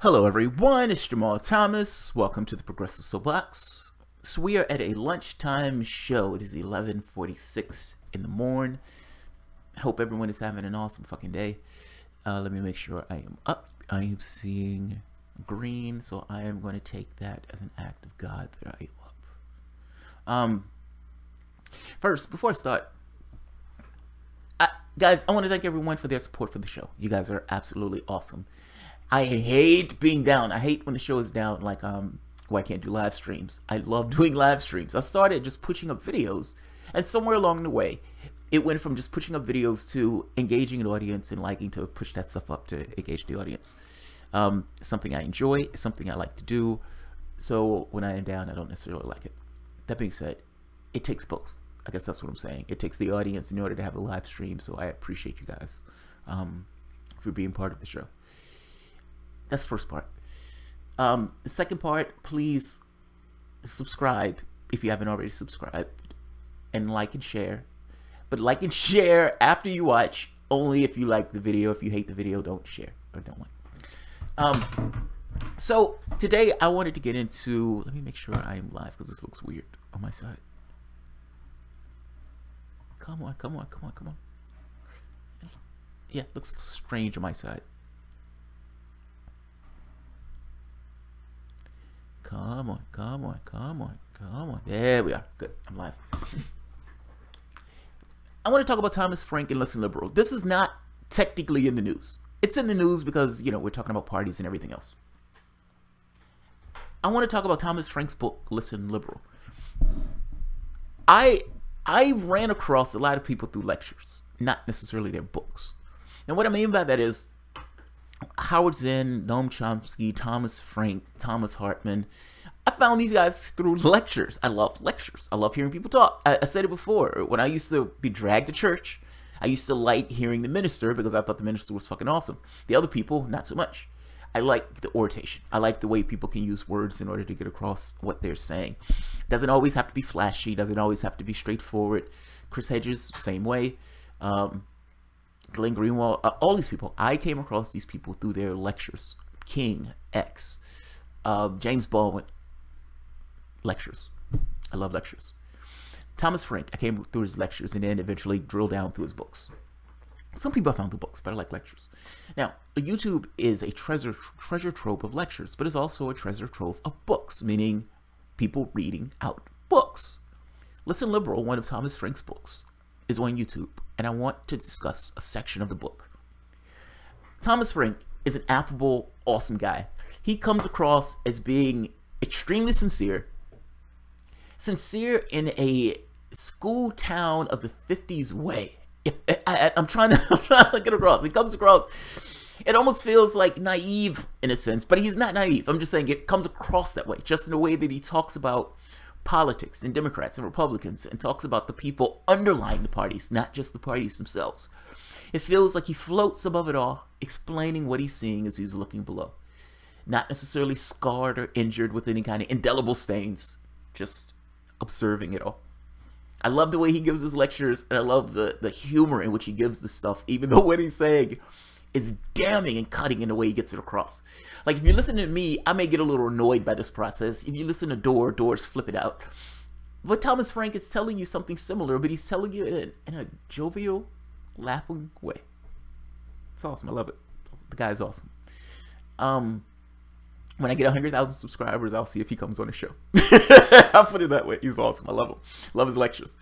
Hello everyone, it's Jamal Thomas. Welcome to the Progressive Soapbox. So we are at a lunchtime show. It is 11:46 in the morning. I hope everyone is having an awesome fucking day. Let me make sure I am up. I am seeing green, so I am going to take that as an act of God that I am up. First, before I start, guys, I want to thank everyone for their support for the show. You guys are absolutely awesome. I hate being down. I hate when the show is down, like where I can't do live streams. I love doing live streams. I started just pushing up videos, and somewhere along the way, it went from just pushing up videos to engaging an audience and liking to push that stuff up to engage the audience. Something I enjoy, it's something I like to do. So when I am down, I don't necessarily like it. That being said, it takes both. I guess that's what I'm saying. It takes the audience in order to have a live stream. So I appreciate you guys for being part of the show. That's the first part. The second part, please subscribe if you haven't already subscribed, and like and share. But like and share after you watch, only if you like the video. If you hate the video, don't share or don't like. So today I wanted to get into, let me make sure I am live because this looks weird on my side. Come on, come on, come on, come on. Yeah, it looks strange on my side. Come on, come on, come on, come on. There we are. Good. I'm live. I want to talk about Thomas Frank and Listen Liberal. This is not technically in the news. It's in the news because, you know, we're talking about parties and everything else. I want to talk about Thomas Frank's book, Listen Liberal. I ran across a lot of people through lectures, not necessarily their books. And what I mean by that is Howard Zinn, Noam Chomsky, Thomas Frank, Thomas Hartman. I found these guys through lectures. I love lectures. I love hearing people talk. I said it before. When I used to be dragged to church, I used to like hearing the minister because I thought the minister was fucking awesome. The other people, not so much. I like the oration. I like the way people can use words in order to get across what they're saying. Doesn't always have to be flashy. Doesn't always have to be straightforward. Chris Hedges, same way. Glenn Greenwald, all these people. I came across these people through their lectures. King, X, James Baldwin, lectures. I love lectures. Thomas Frank, I came through his lectures and then eventually drilled down through his books. Some people I found through books, but I like lectures. Now, YouTube is a treasure trove of lectures, but it's also a treasure trove of books, meaning people reading out books. Listen Liberal, one of Thomas Frank's books, is on YouTube, and I want to discuss a section of the book. Thomas Frank is an affable, awesome guy. He comes across as being extremely sincere in a school town of the 50s way. I'm trying to get across. He comes across, it almost feels like naive in a sense, but he's not naive. I'm just saying it comes across that way, just in the way that he talks about politics and Democrats and Republicans and talks about the people underlying the parties, not just the parties themselves. It feels like he floats above it all, explaining what he's seeing as he's looking below. Not necessarily scarred or injured with any kind of indelible stains, just observing it all. I love the way he gives his lectures, and I love the humor in which he gives the stuff, even though what he's saying is damning and cutting in the way he gets it across. Like, if you listen to me, I may get a little annoyed by this process. If you listen to Doors flip it out. But Thomas Frank is telling you something similar, but he's telling you in a jovial, laughing way. It's awesome. I love it. The guy's awesome. When I get 100,000 subscribers, I'll see if he comes on the show. I'll put it that way. He's awesome. I love him. Love his lectures.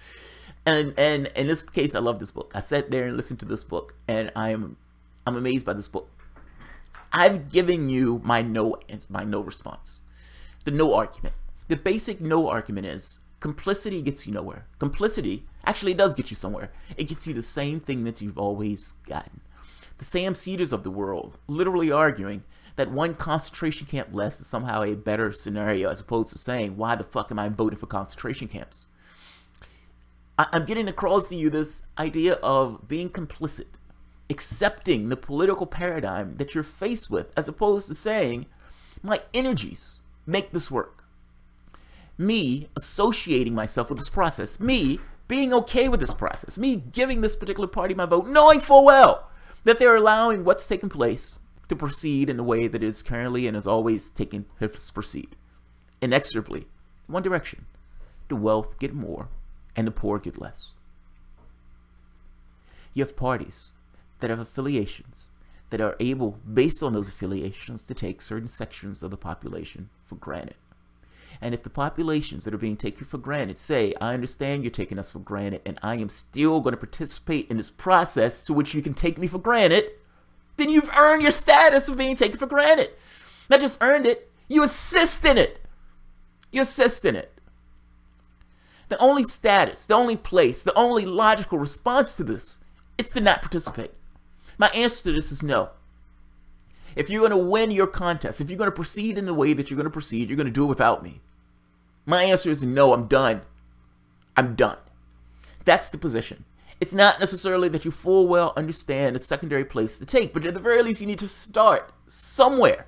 And in this case, I love this book. I sat there and listened to this book, and I'm amazed by this book. I've given you my no response. The no argument. The basic no argument is complicity gets you nowhere. Complicity actually does get you somewhere. It gets you the same thing that you've always gotten. The Sam Cedars of the world literally arguing that one concentration camp less is somehow a better scenario, as opposed to saying, why the fuck am I voting for concentration camps? I'm getting across to you this idea of being complicit, accepting the political paradigm that you're faced with, as opposed to saying, my energies make this work. Me associating myself with this process, me being okay with this process, me giving this particular party my vote, knowing full well that they're allowing what's taking place to proceed in the way that it is currently and has always taken to proceed. Inexorably, in one direction. The wealth get more and the poor get less. You have parties that have affiliations that are able, based on those affiliations, to take certain sections of the population for granted. And if the populations that are being taken for granted say, I understand you're taking us for granted, and I am still going to participate in this process to which you can take me for granted, then you've earned your status of being taken for granted. Not just earned it, you assist in it. You assist in it. The only status, the only place, the only logical response to this is to not participate. My answer to this is no. If you're going to win your contest, if you're going to proceed in the way that you're going to proceed, you're going to do it without me. My answer is no, I'm done. I'm done. That's the position. It's not necessarily that you full well understand a secondary place to take, but at the very least you need to start somewhere.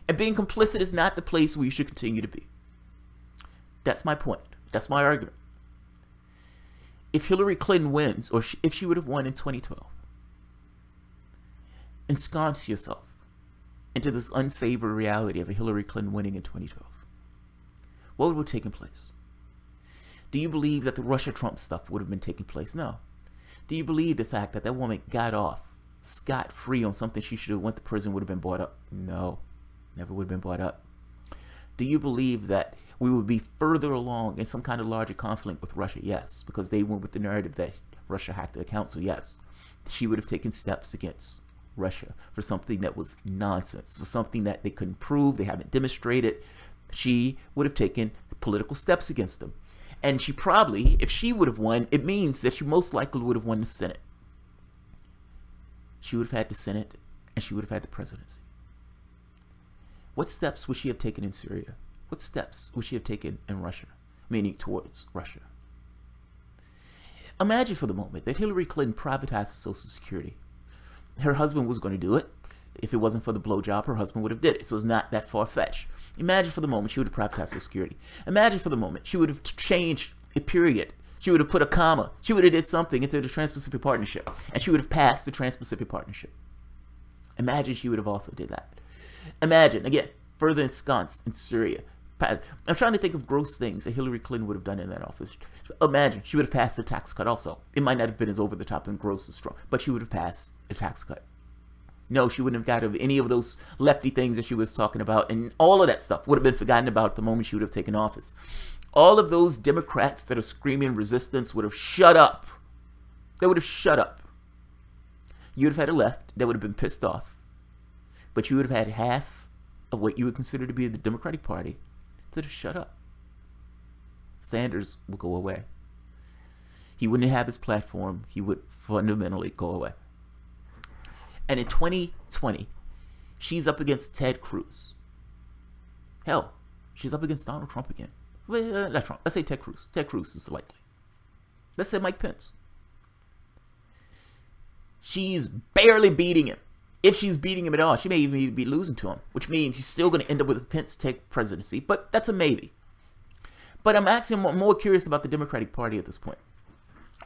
And being complicit is not the place where you should continue to be. That's my point. That's my argument. If Hillary Clinton wins, or if she would have won in 2012, ensconce yourself into this unsavory reality of a Hillary Clinton winning in 2012. What would have taken place? Do you believe that the Russia-Trump stuff would have been taking place? No. Do you believe the fact that that woman got off scot-free on something she should have went to prison would have been brought up? No. Never would have been brought up. Do you believe that we would be further along in some kind of larger conflict with Russia? Yes. Because they went with the narrative that Russia hacked the account, so yes. She would have taken steps against Russia for something that was nonsense, for something that they couldn't prove, they haven't demonstrated. She would have taken political steps against them. And she probably, if she would have won, it means that she most likely would have won the Senate. She would have had the Senate, and she would have had the presidency. What steps would she have taken in Syria? What steps would she have taken in Russia, meaning towards Russia? Imagine for the moment that Hillary Clinton privatized Social Security. Her husband was going to do it. If it wasn't for the blowjob, her husband would have did it. So it's not that far-fetched. Imagine for the moment she would have privatized Social Security. Imagine for the moment she would have changed a period. She would have put a comma. She would have did something into the Trans-Pacific Partnership. And she would have passed the Trans-Pacific Partnership. Imagine she would have also did that. Imagine, again, further ensconced in Syria. I'm trying to think of gross things that Hillary Clinton would have done in that office. Imagine she would have passed the tax cut also. It might not have been as over the top and gross as strong, but she would have passed a tax cut. No, she wouldn't have got any of those lefty things that she was talking about, and all of that stuff would have been forgotten about the moment she would have taken office. All of those Democrats that are screaming resistance would have shut up. They would have shut up. You would have had a left that would have been pissed off, but you would have had half of what you would consider to be the Democratic Party to just shut up. Sanders would go away. He wouldn't have his platform. He would fundamentally go away. And in 2020, she's up against Ted Cruz. Hell, she's up against Donald Trump again. Well, not Trump. Let's say Ted Cruz. Ted Cruz is likely. Let's say Mike Pence. She's barely beating him. If she's beating him at all, she may even be losing to him, which means she's still going to end up with a Pence-Ted presidency, but that's a maybe. But I'm actually more curious about the Democratic Party at this point.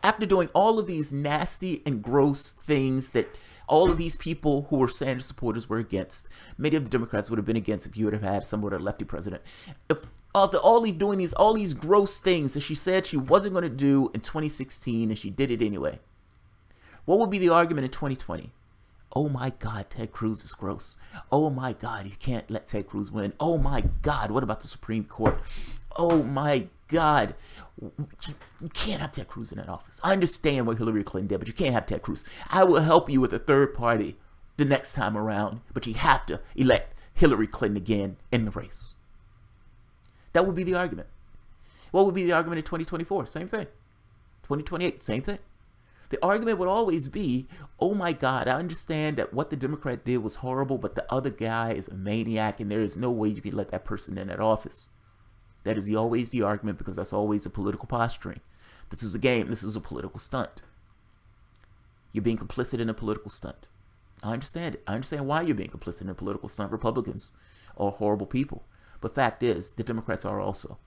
After doing all of these nasty and gross things that all of these people who were Sanders supporters were against, many of the Democrats would have been against if you would have had somewhat of a lefty president. After all these gross things that she said she wasn't going to do in 2016 and she did it anyway, what would be the argument in 2020? Oh my God, Ted Cruz is gross. Oh my God, you can't let Ted Cruz win. Oh my God, what about the Supreme Court? Oh my God, you can't have Ted Cruz in that office. I understand what Hillary Clinton did, but you can't have Ted Cruz. I will help you with a third party the next time around, but you have to elect Hillary Clinton again in the race. That would be the argument. What would be the argument in 2024? Same thing. 2028, same thing. The argument would always be, oh my God, I understand that what the Democrat did was horrible, but the other guy is a maniac and there is no way you can let that person in that office. That is always the argument, because that's always a political posturing. This is a game. This is a political stunt. You're being complicit in a political stunt. I understand it. I understand why you're being complicit in a political stunt. Republicans are horrible people. But fact is, the Democrats are also.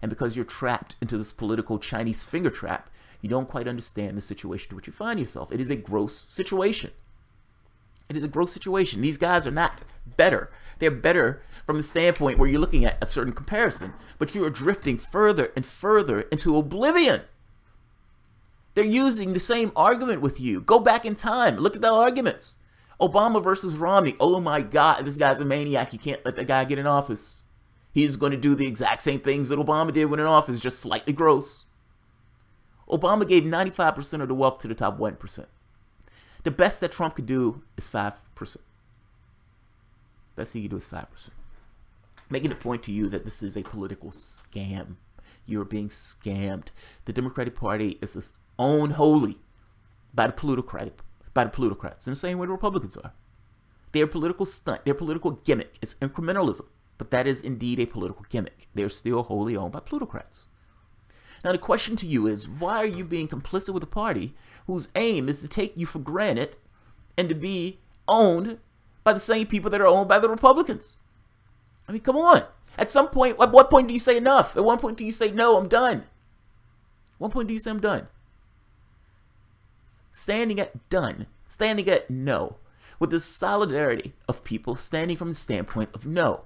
And because you're trapped into this political Chinese finger trap, you don't quite understand the situation in which you find yourself. It is a gross situation. It is a gross situation. These guys are not better. They're better from the standpoint where you're looking at a certain comparison, but you are drifting further and further into oblivion. They're using the same argument with you. Go back in time. Look at the arguments. Obama versus Romney. Oh my God, this guy's a maniac. You can't let that guy get in office. He's going to do the exact same things that Obama did when in office, just slightly gross. Obama gave 95% of the wealth to the top 1%. The best that Trump could do is 5%. Best he could do is 5%. Making the point to you that this is a political scam. You're being scammed. The Democratic Party is owned wholly by the plutocrats in the same way the Republicans are. They're a political stunt. They're a political gimmick. It's incrementalism, but that is indeed a political gimmick. They're still wholly owned by plutocrats. Now the question to you is, why are you being complicit with a party whose aim is to take you for granted and to be owned by the same people that are owned by the Republicans? I mean, come on. At some point, at what point do you say enough? At one point do you say, no, I'm done? At what point do you say I'm done? Standing at done, standing at no, with the solidarity of people standing from the standpoint of no,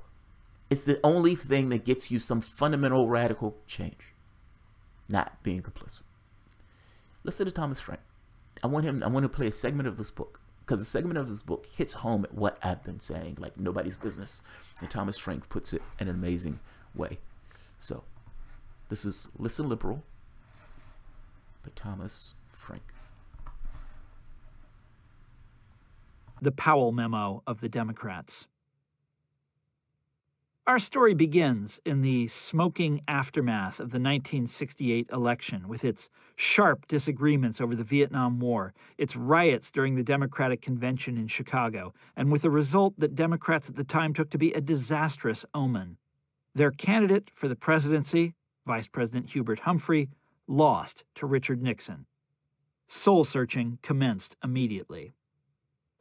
it's the only thing that gets you some fundamental radical change. Not being complicit. Listen to Thomas Frank. I want to play a segment of this book, because a segment of this book hits home at what I've been saying like nobody's business. And Thomas Frank puts it in an amazing way. So, this is Listen Liberal by Thomas Frank. The Powell Memo of the Democrats. Our story begins in the smoking aftermath of the 1968 election, with its sharp disagreements over the Vietnam War, its riots during the Democratic Convention in Chicago, and with a result that Democrats at the time took to be a disastrous omen. Their candidate for the presidency, Vice President Hubert Humphrey, lost to Richard Nixon. Soul-searching commenced immediately.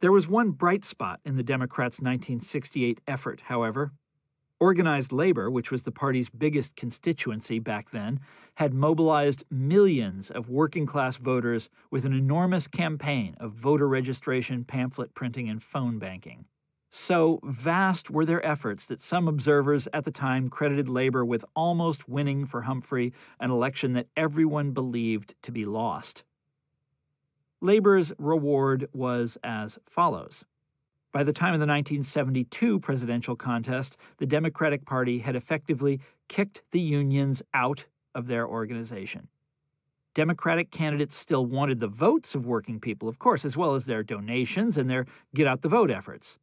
There was one bright spot in the Democrats' 1968 effort, however. Organized labor, which was the party's biggest constituency back then, had mobilized millions of working-class voters with an enormous campaign of voter registration, pamphlet printing, and phone banking. So vast were their efforts that some observers at the time credited labor with almost winning for Humphrey an election that everyone believed to be lost. Labor's reward was as follows. By the time of the 1972 presidential contest, the Democratic Party had effectively kicked the unions out of their organization. Democratic candidates still wanted the votes of working people, of course, as well as their donations and their get-out-the-vote efforts.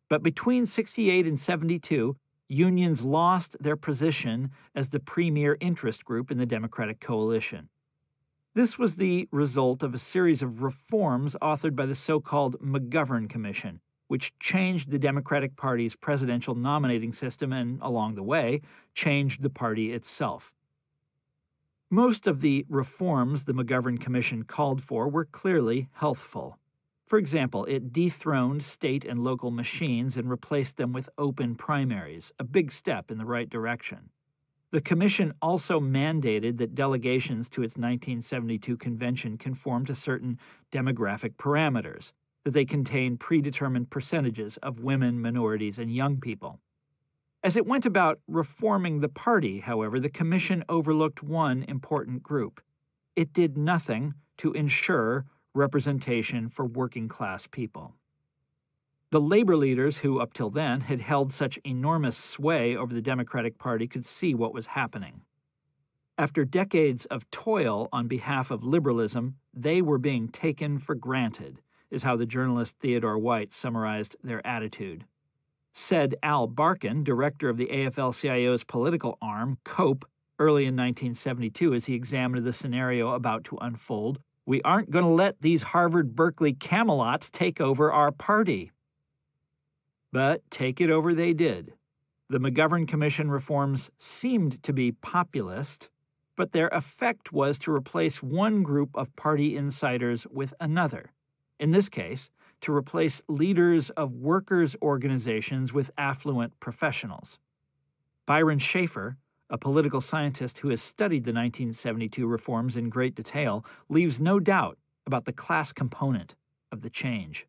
But between 68 and 72, unions lost their position as the premier interest group in the Democratic coalition. This was the result of a series of reforms authored by the so-called McGovern Commission, which changed the Democratic Party's presidential nominating system and, along the way, changed the party itself. Most of the reforms the McGovern Commission called for were clearly healthful. For example, it dethroned state and local machines and replaced them with open primaries, a big step in the right direction. The commission also mandated that delegations to its 1972 convention conform to certain demographic parameters, that they contain predetermined percentages of women, minorities, and young people. As it went about reforming the party, however, the commission overlooked one important group. It did nothing to ensure representation for working-class people. The labor leaders who, up till then, had held such enormous sway over the Democratic Party could see what was happening. After decades of toil on behalf of liberalism, they were being taken for granted, is how the journalist Theodore White summarized their attitude. Said Al Barkin, director of the AFL-CIO's political arm, COPE, early in 1972 as he examined the scenario about to unfold, "We aren't going to let these Harvard-Berkeley Camelots take over our party." But take it over they did. The McGovern Commission reforms seemed to be populist, but their effect was to replace one group of party insiders with another. In this case, to replace leaders of workers' organizations with affluent professionals. Byron Schaefer, a political scientist who has studied the 1972 reforms in great detail, leaves no doubt about the class component of the change.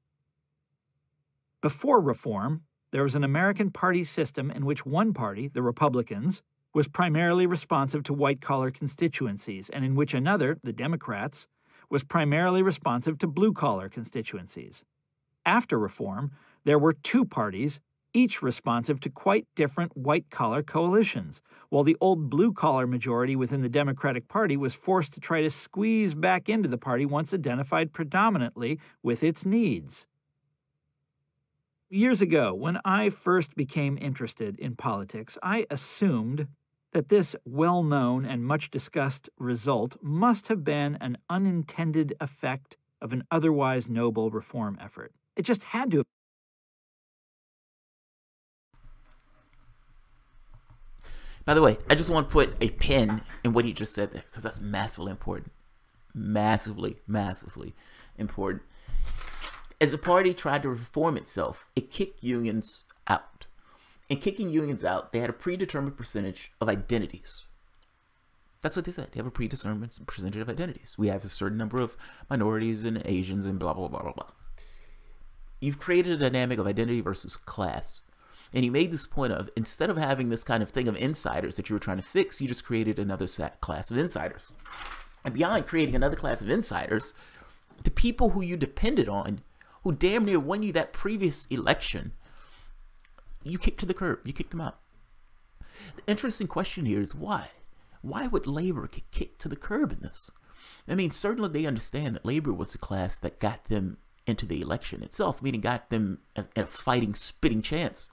Before reform, there was an American party system in which one party, the Republicans, was primarily responsive to white-collar constituencies, and in which another, the Democrats, was primarily responsive to blue-collar constituencies. After reform, there were two parties, each responsive to quite different white-collar coalitions, while the old blue-collar majority within the Democratic Party was forced to try to squeeze back into the party once identified predominantly with its needs. Years ago, when I first became interested in politics, I assumed that this well-known and much-discussed result must have been an unintended effect of an otherwise noble reform effort. It just had to have. By the way, I just want to put a pin in what he just said there, because that's massively important. Massively, massively important. As the party tried to reform itself, it kicked unions out. In kicking unions out, they had a predetermined percentage of identities. That's what they said. They have a predetermined percentage of identities. We have a certain number of minorities and Asians and blah, blah, blah, blah, blah. You've created a dynamic of identity versus class. And he made this point of, instead of having this kind of thing of insiders that you were trying to fix, you just created another class of insiders. And beyond creating another class of insiders, the people who you depended on, who damn near won you that previous election, you kicked to the curb. You kicked them out. The interesting question here is why? Why would labor get kicked to the curb in this? I mean, certainly they understand that labor was the class that got them into the election itself, meaning got them a fighting, spitting chance.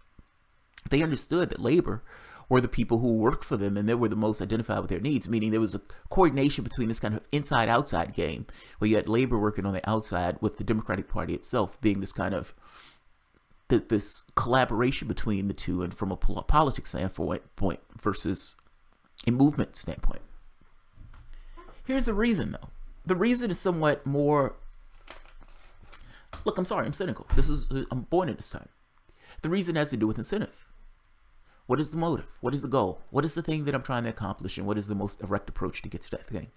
They understood that labor were the people who worked for them, and they were the most identified with their needs, meaning there was a coordination between this kind of inside-outside game, where you had labor working on the outside with the Democratic Party itself being this kind of this collaboration between the two, and from a politics standpoint versus a movement standpoint. Here's the reason, though. The reason is somewhat more... Look, I'm sorry, I'm cynical. I'm born at this time. The reason has to do with incentive. What is the motive? What is the goal? What is the thing that I'm trying to accomplish, and what is the most direct approach to get to that thing?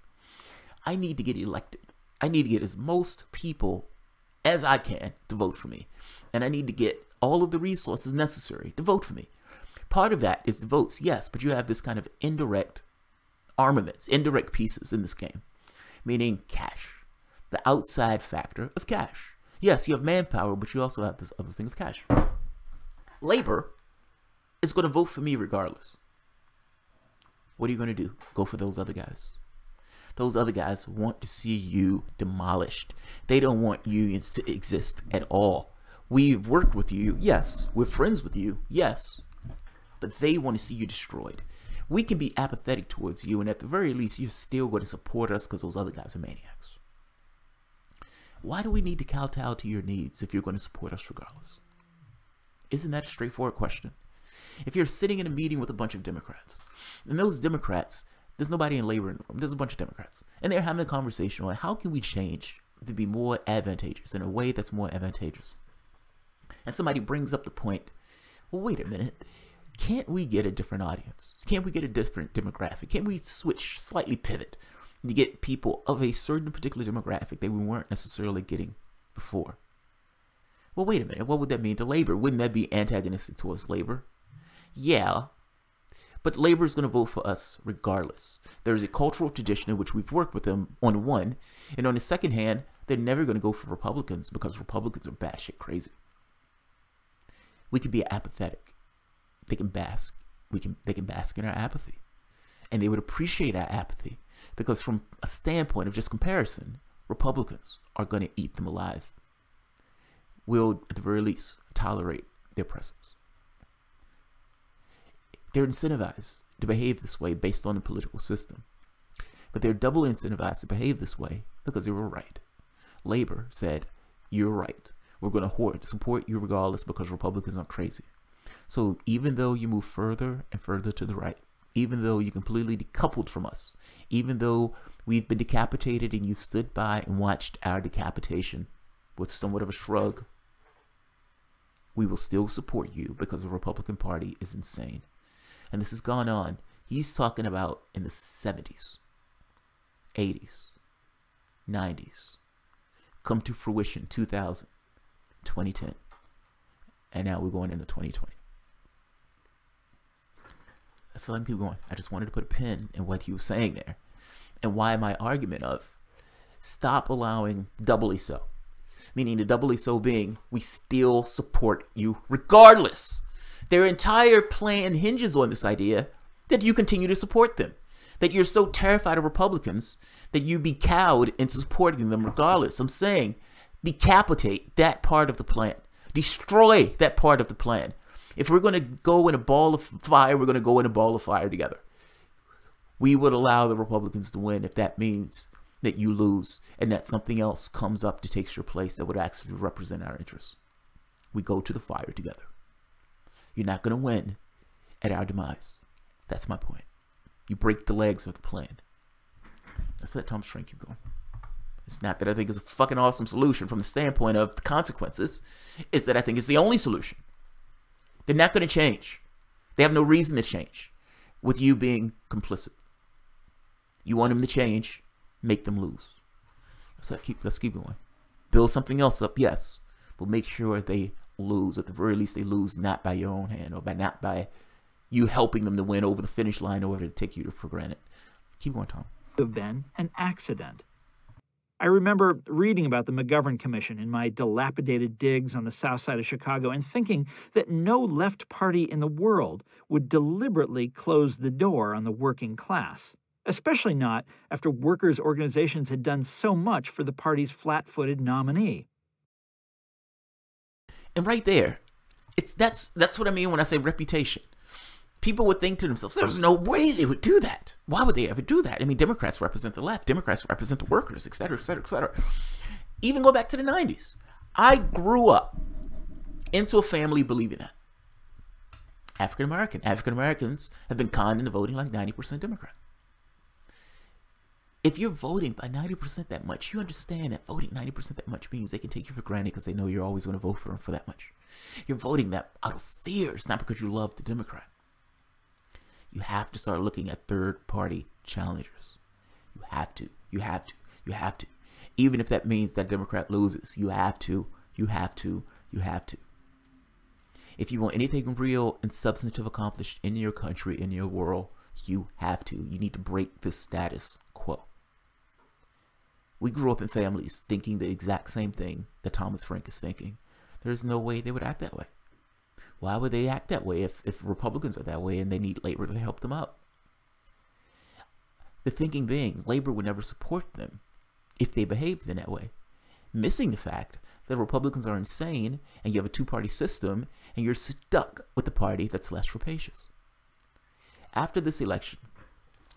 I need to get elected. I need to get as most people as I can to vote for me. And I need to get all of the resources necessary to vote for me. Part of that is the votes, yes, but you have this kind of indirect armaments, indirect pieces in this game, meaning cash, the outside factor of cash. Yes, you have manpower, but you also have this other thing of cash. Labor is going to vote for me regardless. What are you going to do? Go for those other guys. Those other guys want to see you demolished. They don't want unions to exist at all. We've worked with you, yes. We're friends with you, yes. But they want to see you destroyed. We can be apathetic towards you, and at the very least, you're still going to support us because those other guys are maniacs. Why do we need to kowtow to your needs if you're going to support us regardless? Isn't that a straightforward question? If you're sitting in a meeting with a bunch of Democrats, and those Democrats, there's nobody in labor in the room, there's a bunch of Democrats, and they're having a conversation on how can we change to be more advantageous, in a way that's more advantageous. And somebody brings up the point, well, wait a minute, can't we get a different audience? Can't we get a different demographic? Can't we switch, slightly pivot, to get people of a certain particular demographic that we weren't necessarily getting before? Well, wait a minute, what would that mean to labor? Wouldn't that be antagonistic towards labor? Yeah, but labor is going to vote for us regardless. There's a cultural tradition in which we've worked with them on one, and on the second hand, they're never going to go for Republicans because Republicans are batshit crazy. We can be apathetic. They can bask. They can bask in our apathy, and they would appreciate our apathy because, from a standpoint of just comparison, Republicans are going to eat them alive. We'll, at the very least, tolerate their presence. They're incentivized to behave this way based on the political system. But they're double incentivized to behave this way because they were right. Labor said, you're right. We're going to support you regardless because Republicans are crazy. So even though you move further and further to the right, even though you're completely decoupled from us, even though we've been decapitated and you've stood by and watched our decapitation with somewhat of a shrug, we will still support you because the Republican Party is insane. And this has gone on. He's talking about in the 70s, 80s, 90s, come to fruition 2000, 2010. And now we're going into 2020. So let me keep going. I just wanted to put a pin in what he was saying there. And why my argument of stop allowing doubly so. Meaning the doubly so being, we still support you regardless. Their entire plan hinges on this idea that you continue to support them. That you're so terrified of Republicans that you be cowed into supporting them regardless. I'm saying decapitate that part of the plan. Destroy that part of the plan. If we're going to go in a ball of fire, we're going to go in a ball of fire together. We would allow the Republicans to win if that means that you lose and that something else comes up to take your place that would actually represent our interests. We go to the fire together. You're not going to win at our demise. That's my point. You break the legs of the plan. Let's let Tom Strang keep going. It's not that I think it's a fucking awesome solution from the standpoint of the consequences. It's that I think it's the only solution. They're not going to change. They have no reason to change with you being complicit. You want them to change, make them lose. Let's keep going. Build something else up, yes, but make sure they lose. At the very least, they lose not by your own hand or not by you helping them to win over the finish line in order to take you for granted. Keep going, Tom. Have been an accident. I remember reading about the McGovern Commission in my dilapidated digs on the south side of Chicago and thinking that no left party in the world would deliberately close the door on the working class, especially not after workers' organizations had done so much for the party's flat-footed nominee. And right there, that's what I mean when I say reputation. People would think to themselves, there's no way they would do that. Why would they ever do that? I mean, Democrats represent the left. Democrats represent the workers, et cetera, et cetera, et cetera. Even go back to the 90s. I grew up into a family believing that. African-American. African-Americans have been conned into voting like 90% Democrat. If you're voting by 90% that much, you understand that voting 90% that much means they can take you for granted because they know you're always going to vote for them for that much. You're voting that out of fear. It's not because you love the Democrat. You have to start looking at third-party challengers. You have to. You have to. You have to. Even if that means that Democrat loses, you have to. You have to. You have to. If you want anything real and substantive accomplished in your country, in your world, you have to. You need to break this status quo. We grew up in families thinking the exact same thing that Thomas Frank is thinking. There's no way they would act that way. Why would they act that way if Republicans are that way and they need labor to help them out? The thinking being, labor would never support them if they behaved in that way. Missing the fact that Republicans are insane and you have a two-party system and you're stuck with the party that's less rapacious. After this election,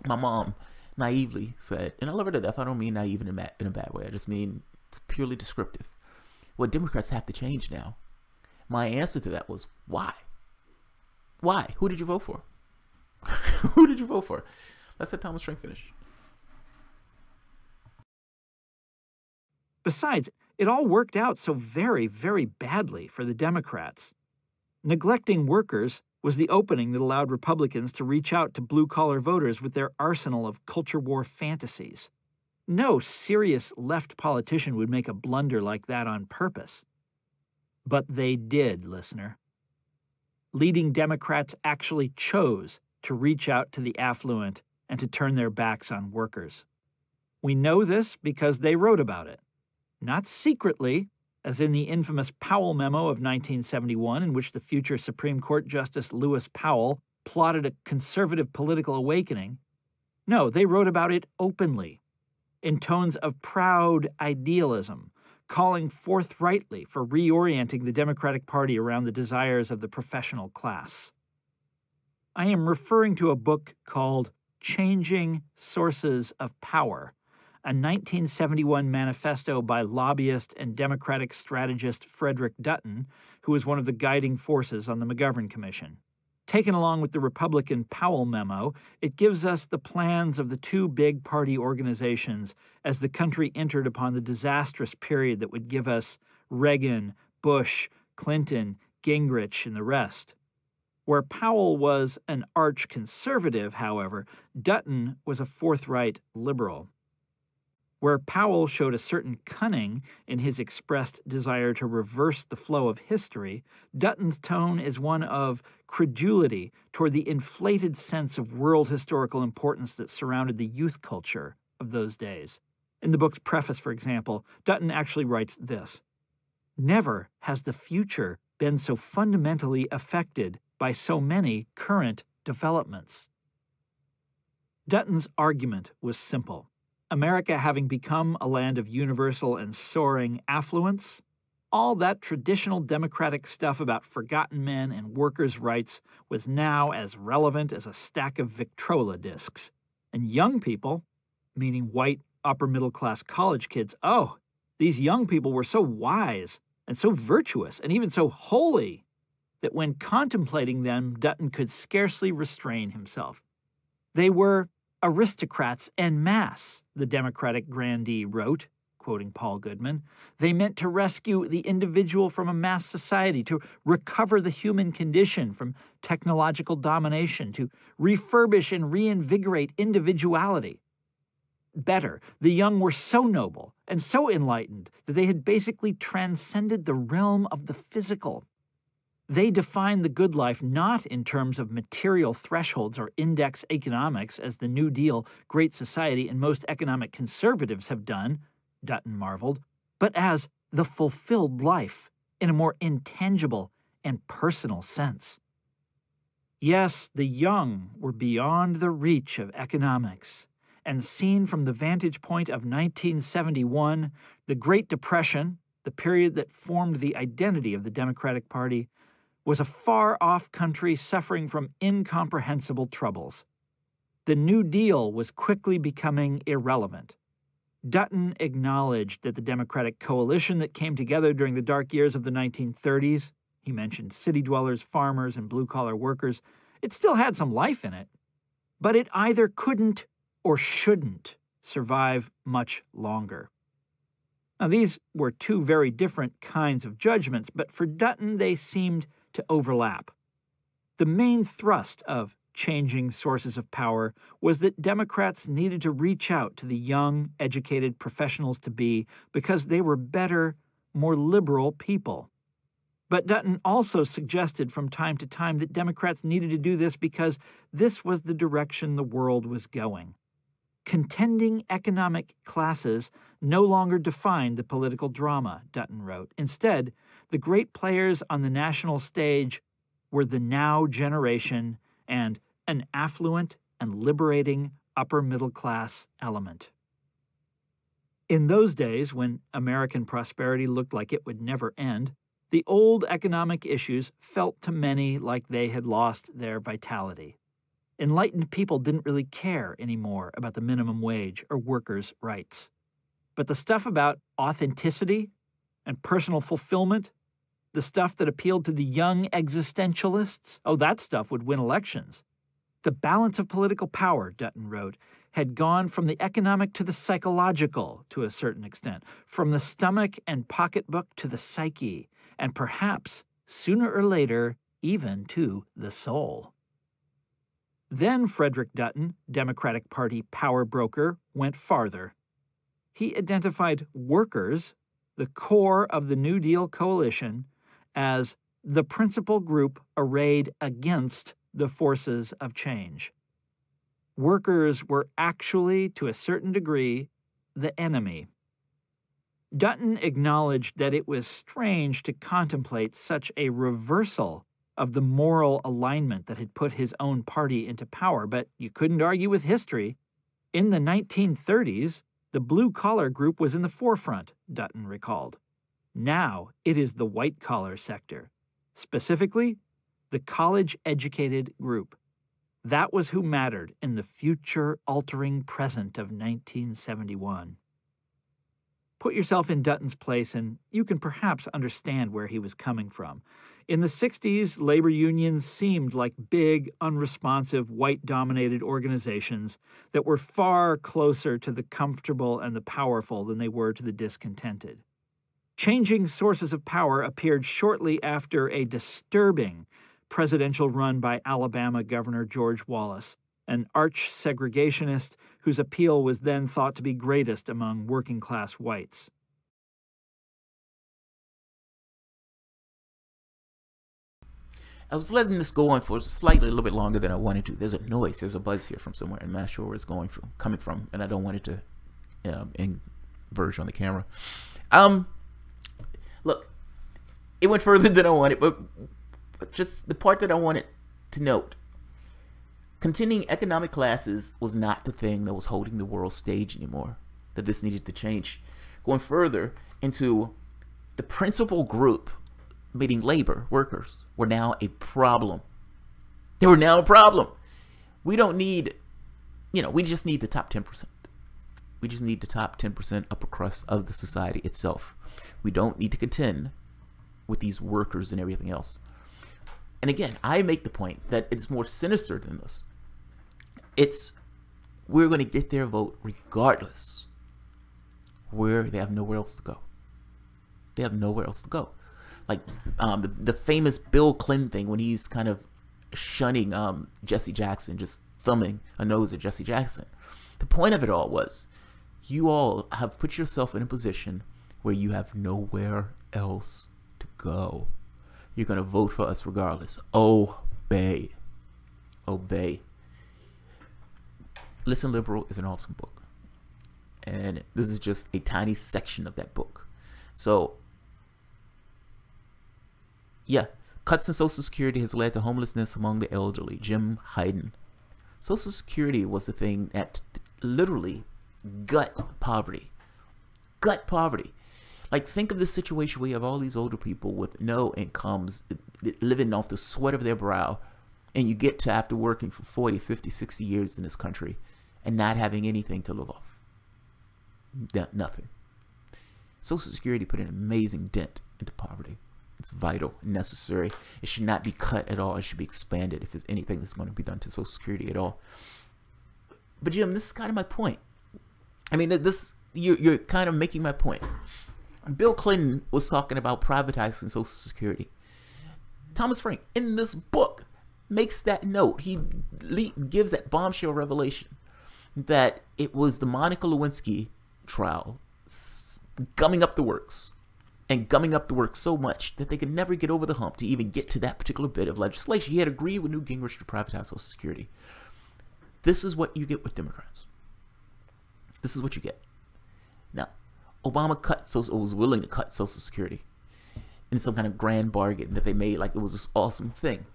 my mom naively said, and I love her to death, I don't mean naive in a bad way, I just mean it's purely descriptive. Well, Democrats have to change now. My answer to that was, why? Why? Who did you vote for? Who did you vote for? Let's let Thomas Strang finish. Besides, it all worked out so very, very badly for the Democrats. Neglecting workers was the opening that allowed Republicans to reach out to blue-collar voters with their arsenal of culture war fantasies. No serious left politician would make a blunder like that on purpose. But they did, listener. Leading Democrats actually chose to reach out to the affluent and to turn their backs on workers. We know this because they wrote about it. Not secretly, as in the infamous Powell memo of 1971, in which the future Supreme Court Justice Lewis Powell plotted a conservative political awakening. No, they wrote about it openly, in tones of proud idealism, calling forthrightly for reorienting the Democratic Party around the desires of the professional class. I am referring to a book called Changing Sources of Power, a 1971 manifesto by lobbyist and Democratic strategist Frederick Dutton, who was one of the guiding forces on the McGovern Commission. Taken along with the Republican Powell memo, it gives us the plans of the two big party organizations as the country entered upon the disastrous period that would give us Reagan, Bush, Clinton, Gingrich, and the rest. Where Powell was an arch-conservative, however, Dutton was a forthright liberal. Where Powell showed a certain cunning in his expressed desire to reverse the flow of history, Dutton's tone is one of credulity toward the inflated sense of world historical importance that surrounded the youth culture of those days. In the book's preface, for example, Dutton actually writes this: "Never has the future been so fundamentally affected by so many current developments." Dutton's argument was simple. America having become a land of universal and soaring affluence, all that traditional democratic stuff about forgotten men and workers' rights was now as relevant as a stack of Victrola discs. And young people, meaning white, upper-middle-class college kids, oh, these young people were so wise and so virtuous and even so holy that when contemplating them, Dutton could scarcely restrain himself. They were aristocrats en masse, the Democratic grandee wrote, quoting Paul Goodman. They meant to rescue the individual from a mass society, to recover the human condition from technological domination, to refurbish and reinvigorate individuality. Better, the young were so noble and so enlightened that they had basically transcended the realm of the physical. They defined the good life not in terms of material thresholds or index economics as the New Deal, Great Society, and most economic conservatives have done, Dutton marveled, but as the fulfilled life in a more intangible and personal sense. Yes, the young were beyond the reach of economics, and seen from the vantage point of 1971, the Great Depression, the period that formed the identity of the Democratic Party, was a far-off country suffering from incomprehensible troubles. The New Deal was quickly becoming irrelevant. Dutton acknowledged that the Democratic coalition that came together during the dark years of the 1930s, he mentioned city dwellers, farmers, and blue-collar workers, it still had some life in it, but it either couldn't or shouldn't survive much longer. Now, these were two very different kinds of judgments, but for Dutton they seemed to overlap. The main thrust of Changing Sources of Power was that Democrats needed to reach out to the young, educated professionals-to-be because they were better, more liberal people. But Dutton also suggested from time to time that Democrats needed to do this because this was the direction the world was going. Contending economic classes no longer defined the political drama, Dutton wrote. Instead, the great players on the national stage were the now generation and an affluent and liberating upper-middle-class element. In those days, when American prosperity looked like it would never end, the old economic issues felt to many like they had lost their vitality. Enlightened people didn't really care anymore about the minimum wage or workers' rights. But the stuff about authenticity and personal fulfillment, the stuff that appealed to the young existentialists, oh, that stuff would win elections. The balance of political power, Dutton wrote, had gone from the economic to the psychological to a certain extent, from the stomach and pocketbook to the psyche, and perhaps, sooner or later, even to the soul. Then Frederick Dutton, Democratic Party power broker, went farther. He identified workers, the core of the New Deal coalition, as the principal group arrayed against the forces of change. Workers were actually, to a certain degree, the enemy. Dutton acknowledged that it was strange to contemplate such a reversal of the moral alignment that had put his own party into power, but you couldn't argue with history. In the 1930s, the blue-collar group was in the forefront, Dutton recalled. Now it is the white-collar sector, specifically the college-educated group. That was who mattered in the future-altering present of 1971. Put yourself in Dutton's place and you can perhaps understand where he was coming from. In the 60s, labor unions seemed like big, unresponsive, white-dominated organizations that were far closer to the comfortable and the powerful than they were to the discontented. Changing Sources of Power appeared shortly after a disturbing presidential run by Alabama Governor George Wallace, an arch-segregationist whose appeal was then thought to be greatest among working-class whites. I was letting this go on for slightly a little bit longer than I wanted to. There's a noise, there's a buzz here from somewhere. I'm not sure where it's coming from, and I don't want it to converge on the camera. Look, it went further than I wanted, but just the part that I wanted to note. Contending economic classes was not the thing that was holding the world stage anymore, that this needed to change. Going further into the principal group, meaning labor, workers, were now a problem. They were now a problem. We don't need, we just need the top 10%. We just need the top 10% upper crust of the society itself. We don't need to contend with these workers and everything else. And again, I make the point that it's more sinister than this. We're going to get their vote regardless, where they have nowhere else to go. They have nowhere else to go. Like the famous Bill Clinton thing when he's kind of shunning Jesse Jackson, just thumbing a nose at Jesse Jackson. The point of it all was, you all have put yourself in a position where you have nowhere else to go. You're going to vote for us regardless. Obey. Obey. Listen, Liberal is an awesome book. And this is just a tiny section of that book. So, yeah. Cuts in Social Security has led to homelessness among the elderly. Jim Hayden. Social Security was the thing that literally gut poverty. Gut poverty. Like, think of this situation where you have all these older people with no incomes, living off the sweat of their brow, and you get to after working for 40, 50, 60 years in this country and not having anything to live off. Nothing. Social Security put an amazing dent into poverty. It's vital, necessary. It should not be cut at all. It should be expanded if there's anything that's going to be done to Social Security at all. But Jim, this is kind of my point. I mean, you're kind of making my point. Bill Clinton was talking about privatizing Social Security. Thomas Frank, in this book, makes that note. He gives that bombshell revelation that it was the Monica Lewinsky trial gumming up the works, and gumming up the works so much that they could never get over the hump to even get to that particular bit of legislation. He had agreed with Newt Gingrich to privatize Social Security. This is what you get with Democrats. This is what you get. Now, Obama was willing to cut Social Security in some kind of grand bargain that they made, like it was this awesome thing.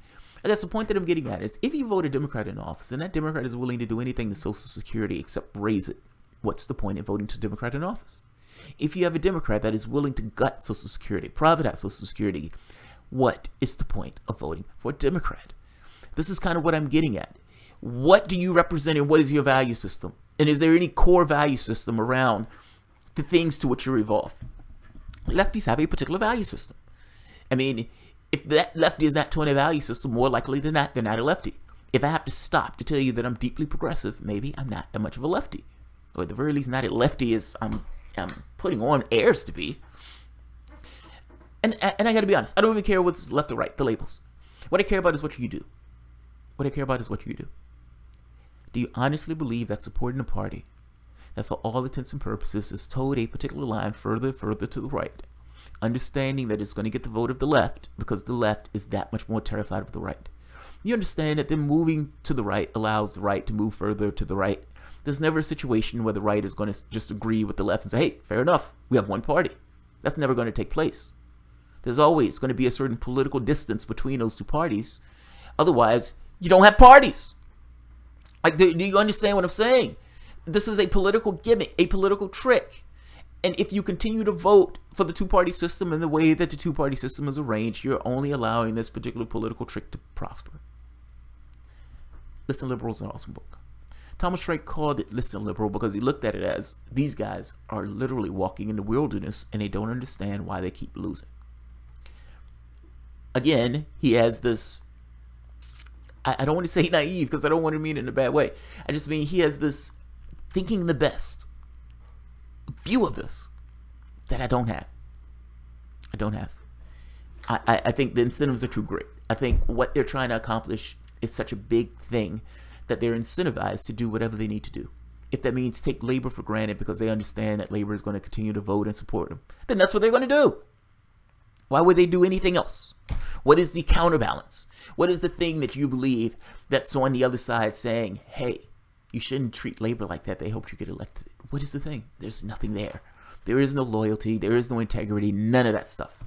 I guess the point that I'm getting at is, if you vote a Democrat in office and that Democrat is willing to do anything to Social Security except raise it, what's the point in voting to Democrat in office? If you have a Democrat that is willing to gut Social Security, privatize Social Security, what is the point of voting for a Democrat? This is kind of what I'm getting at. What do you represent and what is your value system? And is there any core value system around the things to which you revolve? Lefties have a particular value system. I mean, if that lefty is not to a value system, more likely than not, they're not a lefty. If I have to stop to tell you that I'm deeply progressive, maybe I'm not that much of a lefty. Or at the very least, not a lefty as I'm putting on airs to be. And I gotta be honest, I don't even care what's left or right, the labels. What I care about is what you do. What I care about is what you do. Do you honestly believe that supporting a party that for all intents and purposes is towed a particular line further to the right, understanding that it's going to get the vote of the left because the left is that much more terrified of the right? You understand that them moving to the right allows the right to move further to the right. There's never a situation where the right is going to just agree with the left and say, hey, fair enough, we have one party. That's never going to take place. There's always going to be a certain political distance between those two parties. Otherwise, you don't have parties. Like, do you understand what I'm saying? This is a political gimmick, a political trick. And if you continue to vote for the two-party system in the way that the two-party system is arranged, you're only allowing this particular political trick to prosper. Listen, Liberal is an awesome book. Thomas Frank called it Listen, Liberal because he looked at it as, these guys are literally walking in the wilderness and they don't understand why they keep losing. Again, he has this, I don't want to say naive because I don't want to mean it in a bad way. I just mean he has this thinking the best view of this that I don't have. I don't have. I think the incentives are too great. I think what they're trying to accomplish is such a big thing that they're incentivized to do whatever they need to do. if that means take labor for granted because they understand that labor is going to continue to vote and support them, then that's what they're going to do. Why would they do anything else? What is the counterbalance? What is the thing that you believe that's on the other side saying, hey, you shouldn't treat labor like that. They hoped you get elected. What is the thing? There's nothing there. There is no loyalty. There is no integrity. None of that stuff.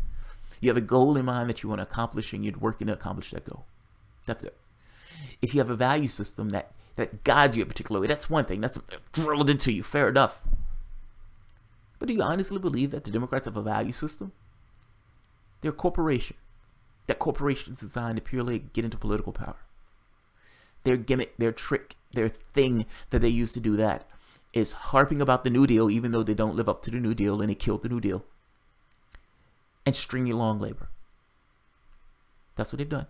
You have a goal in mind that you want to accomplish, and you're working to accomplish that goal. That's it. If you have a value system that guides you a particular way, that's one thing. That's drilled into you. Fair enough. But do you honestly believe that the Democrats have a value system? They're a corporation. That corporation is designed to purely get into political power. Their gimmick, their trick, their thing that they use to do that is harping about the New Deal, even though they don't live up to the New Deal and they killed the New Deal, and stringy long labor. That's what they've done.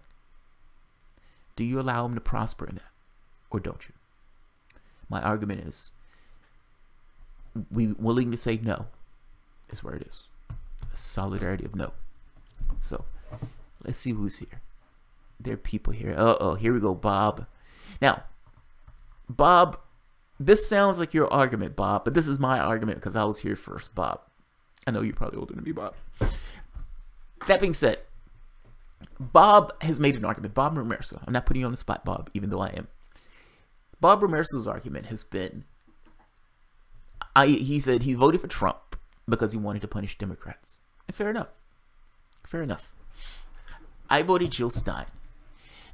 Do you allow them to prosper in that, or don't you? My argument is, we willing to say no is where it is. A solidarity of no. So, let's see who's here. There are people here. Uh-oh, here we go, Bob. Now, Bob, this sounds like your argument, Bob, but this is my argument because I was here first, Bob. I know you're probably older than me, Bob. That being said, Bob has made an argument. Bob Ramirez. I'm not putting you on the spot, Bob, even though I am. Bob Ramirez's argument has been, he said he voted for Trump because he wanted to punish Democrats. And fair enough. Fair enough. I voted Jill Stein.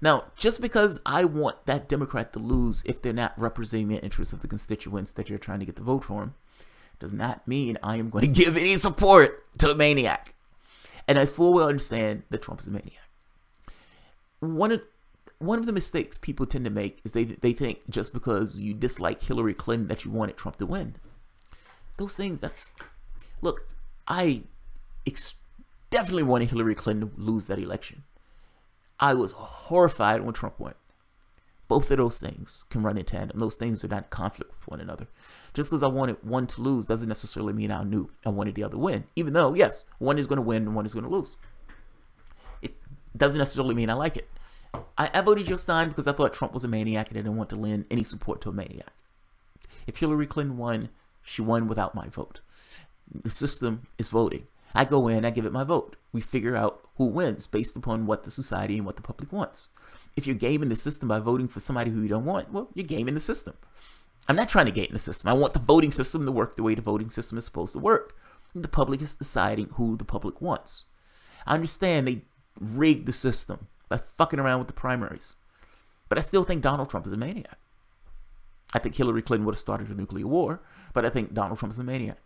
Now, just because I want that Democrat to lose if they're not representing the interests of the constituents that you're trying to get to vote for him, does not mean I am going to give any support to a maniac. And I full well understand that Trump is a maniac. One of the mistakes people tend to make is they think just because you dislike Hillary Clinton that you wanted Trump to win. Those things, look, I definitely wanted Hillary Clinton to lose that election. I was horrified when Trump won. Both of those things can run in tandem. Those things are not in conflict with one another. Just because I wanted one to lose doesn't necessarily mean I knew I wanted the other to win. Even though, yes, one is going to win and one is going to lose. It doesn't necessarily mean I like it. I voted Jill Stein because I thought Trump was a maniac and I didn't want to lend any support to a maniac. If Hillary Clinton won, she won without my vote. The system is voting. I go in, I give it my vote. We figure out who wins based upon what the society and what the public wants. If you're gaming the system by voting for somebody who you don't want, well, you're gaming the system. I'm not trying to game the system. I want the voting system to work the way the voting system is supposed to work. The public is deciding who the public wants. I understand they rigged the system by fucking around with the primaries. But I still think Donald Trump is a maniac. I think Hillary Clinton would have started a nuclear war, but I think Donald Trump is a maniac.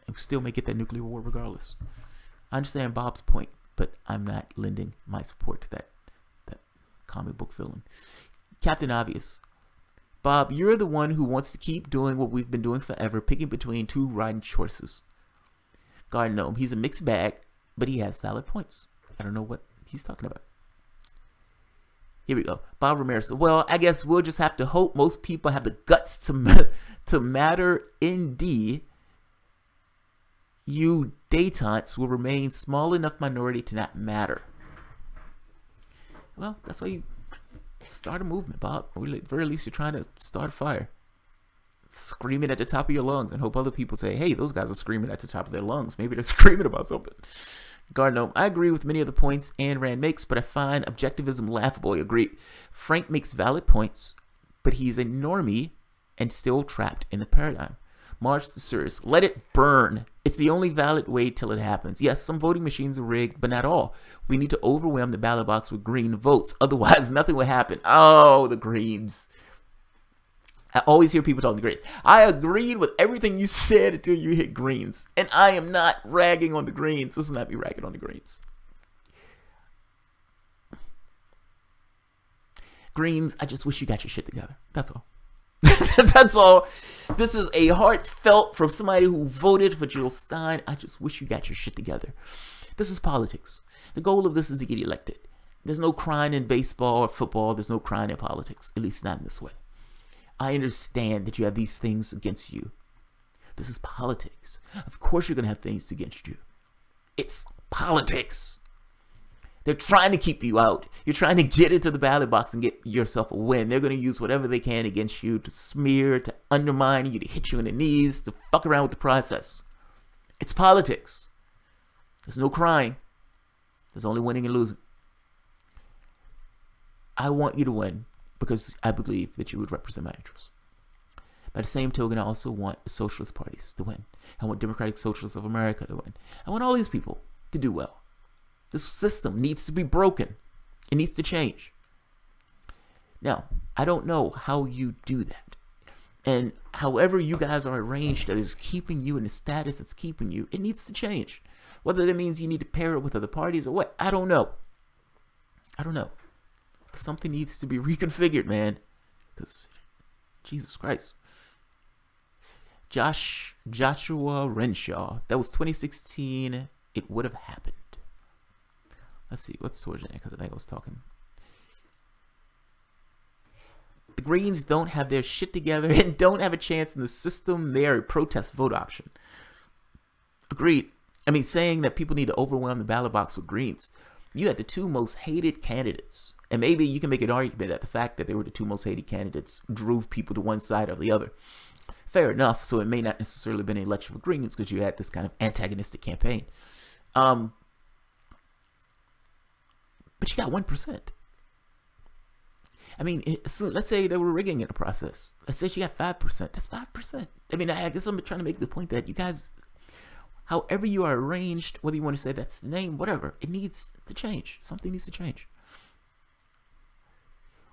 And we still may get that nuclear war regardless. I understand Bob's point, but I'm not lending my support to that comic book villain. Captain Obvious. Bob, you're the one who wants to keep doing what we've been doing forever, picking between two riding choices. God knows, he's a mixed bag, but he has valid points. I don't know what he's talking about. Here we go. Bob Ramirez. Well, I guess we'll just have to hope most people have the guts to matter indeed. You détentés will remain small enough minority to not matter. Well, that's why you start a movement, Bob. Or at the very least, you're trying to start a fire. Screaming at the top of your lungs and hope other people say, hey, those guys are screaming at the top of their lungs. Maybe they're screaming about something. Gardner, I agree with many of the points Ayn Rand makes, but I find objectivism laughable. I agree. Frank makes valid points, but he's a normie and still trapped in the paradigm. March the Sirs, let it burn. It's the only valid way till it happens. Yes, some voting machines are rigged, but not all. We need to overwhelm the ballot box with green votes. Otherwise, nothing will happen. Oh, the Greens. I always hear people talking to Greens. I agreed with everything you said until you hit Greens. And I am not ragging on the Greens. This is not me ragging on the Greens. Greens, I just wish you got your shit together. That's all. That's all. This is a heartfelt from somebody who voted for Jill Stein. I just wish you got your shit together. This is politics. The goal of this is to get elected. There's no crying in baseball or football. There's no crying in politics, at least not in this way. I understand that you have these things against you. This is politics. Of course you're going to have things against you. It's politics. They're trying to keep you out. You're trying to get into the ballot box and get yourself a win. They're going to use whatever they can against you to smear, to undermine you, to hit you in the knees, to fuck around with the process. It's politics. There's no crying. There's only winning and losing. I want you to win because I believe that you would represent my interests. By the same token, I also want the socialist parties to win. I want Democratic Socialists of America to win. I want all these people to do well. This system needs to be broken. It needs to change. Now, I don't know how you do that. And however you guys are arranged that is keeping you in the status that's keeping you, it needs to change. Whether that means you need to pair it with other parties or what, I don't know. I don't know. Something needs to be reconfigured, man. Because, Jesus Christ. Joshua Renshaw. That was 2016. It would have happened. Let's see, what's towards the end, because I think I was talking. The Greens don't have their shit together and don't have a chance in the system. They are a protest vote option. Agreed. I mean, saying that people need to overwhelm the ballot box with Greens. You had the two most hated candidates. And maybe you can make an argument that the fact that they were the two most hated candidates drove people to one side or the other. Fair enough. So it may not necessarily have been an election for Greens because you had this kind of antagonistic campaign. But you got 1%. I mean, so let's say they were rigging in the process. Let's say you got 5%. That's 5%. I mean, I guess I'm trying to make the point that you guys, however you are arranged, whether you want to say that's the name, whatever, it needs to change. Something needs to change.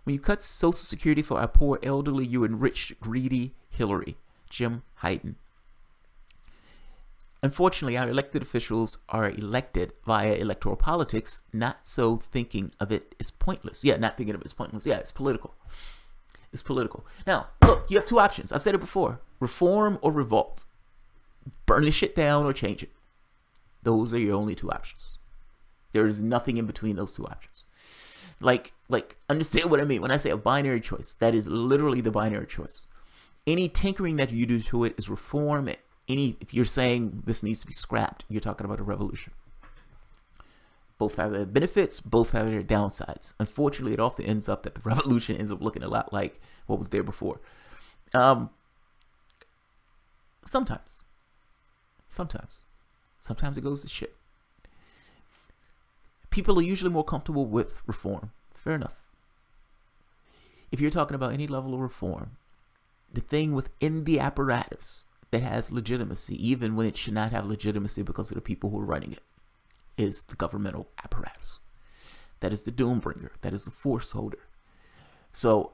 When you cut Social Security for our poor elderly, you enriched greedy Hillary. Jim Hayden. Unfortunately, our elected officials are elected via electoral politics, not so thinking of it as pointless. Yeah, not thinking of it as pointless. Yeah, it's political. It's political. Now, look, you have two options. I've said it before. Reform or revolt. Burn the shit down or change it. Those are your only two options. There is nothing in between those two options. Like, understand what I mean. When I say a binary choice, that is literally the binary choice. Any tinkering that you do to it is reform. If you're saying this needs to be scrapped, you're talking about a revolution. Both have their benefits, both have their downsides. Unfortunately, it often ends up that the revolution ends up looking a lot like what was there before. Sometimes it goes to shit. People are usually more comfortable with reform. Fair enough. If you're talking about any level of reform, the thing within the apparatus that has legitimacy, even when it should not have legitimacy because of the people who are running it, is the governmental apparatus. That is the doom bringer. That is the force holder. So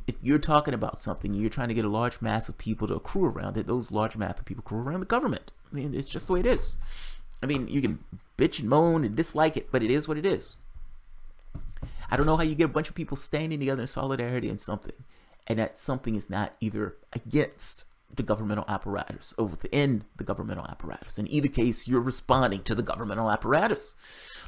if you're talking about something and you're trying to get a large mass of people to accrue around it, those large mass of people accrue around the government. I mean, it's just the way it is. I mean, you can bitch and moan and dislike it, but it is what it is. I don't know how you get a bunch of people standing together in solidarity in something, and that something is not either against the governmental apparatus or within the governmental apparatus. In either case, you're responding to the governmental apparatus.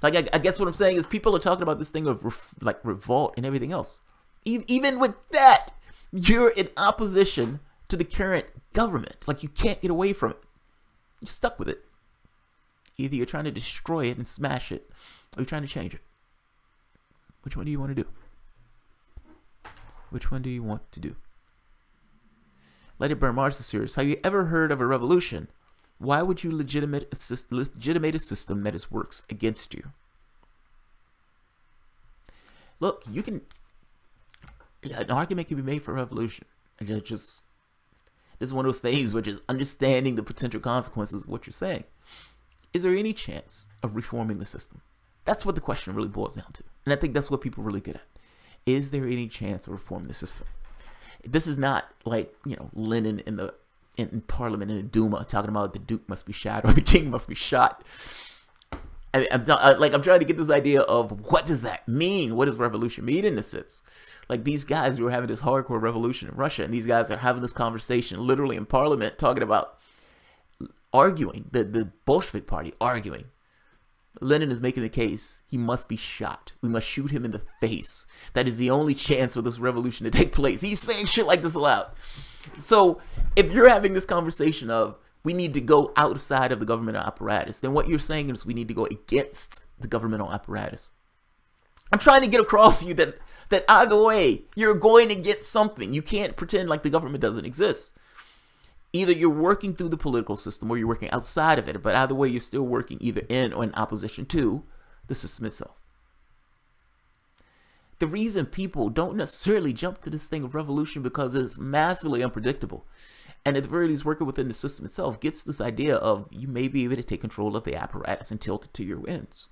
Like, I guess what I'm saying is people are talking about this thing of like revolt and everything else. Even with that, you're in opposition to the current government. Like, you can't get away from it. You're stuck with it. Either you're trying to destroy it and smash it, or you're trying to change it. Which one do you want to do? Which one do you want to do? Let It Burn Mars is serious. Have you ever heard of a revolution? Why would you legitimate a system that works against you? Look, you can... an argument can be made for a revolution. And this is one of those things which is understanding the potential consequences of what you're saying. Is there any chance of reforming the system? That's what the question really boils down to. And I think that's what people are really good at. Is there any chance of reforming the system? This is not like, you know, Lenin in Parliament in the Duma talking about the Duke must be shot or the King must be shot. I'm trying to get this idea of what does that mean? What does revolution mean in this sense? Like, these guys who were having this hardcore revolution in Russia, and these guys are having this conversation literally in Parliament talking about arguing, the Bolshevik party arguing. Lenin is making the case he must be shot. We must shoot him in the face. That is the only chance for this revolution to take place. He's saying shit like this aloud. So if you're having this conversation of we need to go outside of the governmental apparatus, then what you're saying is we need to go against the governmental apparatus. I'm trying to get across to you that either way, you're going to get something. You can't pretend like the government doesn't exist. Either you're working through the political system or you're working outside of it, but either way, you're still working either in or in opposition to the system itself. The reason people don't necessarily jump to this thing of revolution because it's massively unpredictable. And at the very least, working within the system itself gets this idea of you may be able to take control of the apparatus and tilt it to your ends.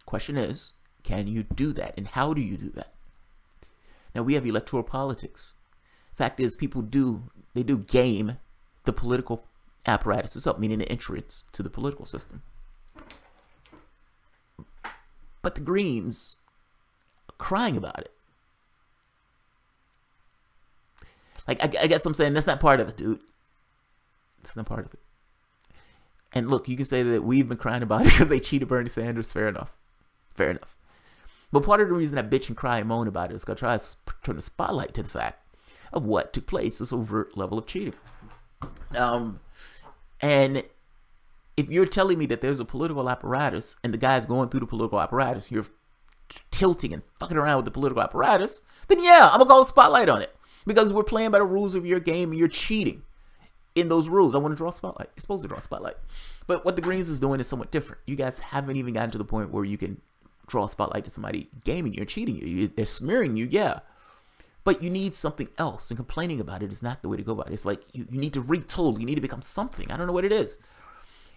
Question is, can you do that? And how do you do that? Now, we have electoral politics. Fact is, people do game the political apparatus itself, meaning the entrance to the political system. But the Greens are crying about it. Like, I guess I'm saying that's not part of it, dude. It's not part of it. And look, you can say that we've been crying about it because they cheated Bernie Sanders. Fair enough. Fair enough. But part of the reason I bitch and cry and moan about it is because I try to turn the spotlight to the fact of what took place, this overt level of cheating. And if you're telling me that there's a political apparatus and the guy's going through the political apparatus, you're tilting and fucking around with the political apparatus, then yeah, I'm going to call a spotlight on it. Because we're playing by the rules of your game and you're cheating in those rules. I want to draw a spotlight. You're supposed to draw a spotlight. But what the Greens is doing is somewhat different. You guys haven't even gotten to the point where you can draw a spotlight to somebody gaming you or cheating you. They're smearing you, yeah. But you need something else, and complaining about it is not the way to go about it. It's like you need to retool. You need to become something. I don't know what it is.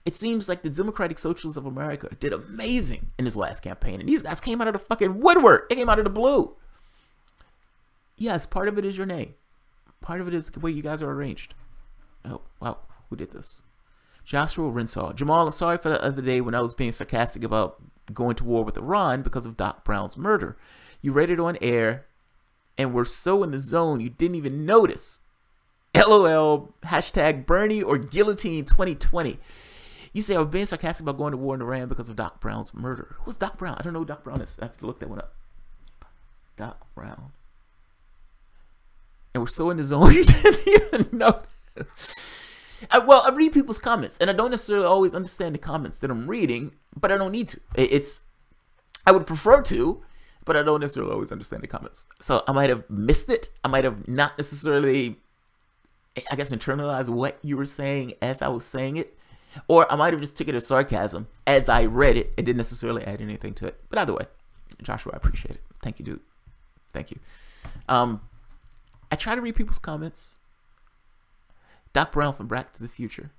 It seems like the Democratic Socialists of America did amazing in this last campaign, and these guys came out of the fucking woodwork. They came out of the blue. Yes, part of it is your name. Part of it is the way you guys are arranged. Oh, wow. Who did this? Joshua Renshaw. Jamal, I'm sorry for the other day when I was being sarcastic about going to war with Iran because of Doc Brown's murder. You read it on air and were so in the zone you didn't even notice. LOL, hashtag Bernie or Guillotine 2020. You say I was being sarcastic about going to war in Iran because of Doc Brown's murder. Who's Doc Brown? I don't know who Doc Brown is. I have to look that one up. Doc Brown. And we're so in the zone you didn't even know. I read people's comments, and I don't necessarily always understand the comments that I'm reading, but I don't need to. I would prefer to, but I don't necessarily always understand the comments. So I might have missed it. I might have not necessarily, I guess, internalized what you were saying as I was saying it. Or I might have just took it as sarcasm as I read it. It didn't necessarily add anything to it. But either way, Joshua, I appreciate it. Thank you, dude. Thank you. I try to read people's comments. Doc Brown from Back to the Future.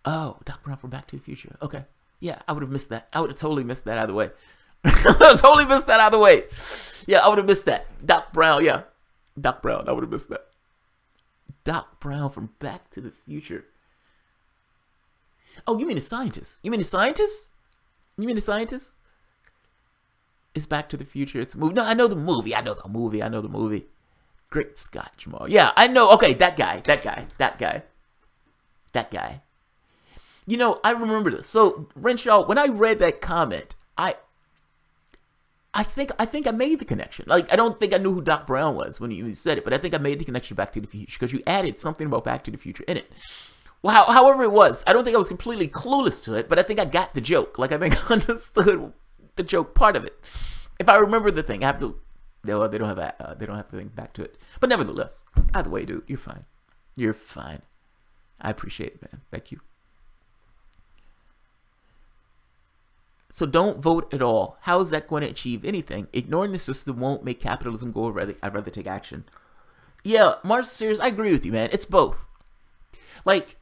Oh, Doc Brown from Back to the Future. Okay. Yeah, I would have missed that. I would have totally missed that either way. Totally missed that either way. Yeah, I would have missed that. Doc Brown, yeah. Doc Brown, I would have missed that. Doc Brown from Back to the Future. Oh, you mean the scientist? You mean the scientist? You mean the scientist? It's Back to the Future. It's a movie. No, I know the movie. I know the movie. Great Scott, Jamal. Yeah, I know. Okay, that guy. You know, I remember this. So, Renshaw, when I read that comment, I think I made the connection. Like, I don't think I knew who Doc Brown was when you said it, but I think I made the connection Back to the Future because you added something about Back to the Future in it. Well, however it was, I don't think I was completely clueless to it, but I think I got the joke. Like, I think I understood the joke part of it. If I remember the thing, I have to. No, they don't have to think back to it. But nevertheless, either way, dude, you're fine. You're fine. I appreciate it, man. Thank you. So don't vote at all. How is that going to achieve anything? Ignoring the system won't make capitalism go away. I'd rather take action. Yeah, Mars Sears, I agree with you, man. It's both. Like,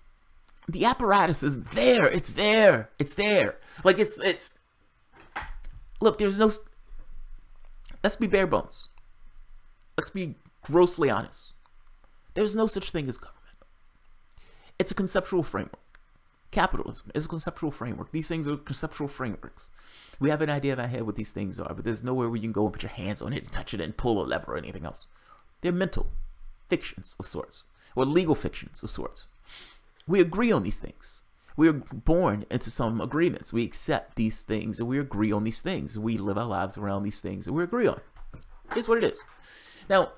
the apparatus is there. It's there. It's there. Like, it's... Look, there's no... Let's be bare bones. Let's be grossly honest. There's no such thing as government. It's a conceptual framework. Capitalism is a conceptual framework. These things are conceptual frameworks. We have an idea in our head what these things are, but there's nowhere where you can go and put your hands on it and touch it and pull a lever or anything else. They're mental fictions of sorts, or legal fictions of sorts. We agree on these things. We are born into some agreements. We accept these things and we agree on these things. We live our lives around these things and we agree on. Here's what it is. Now,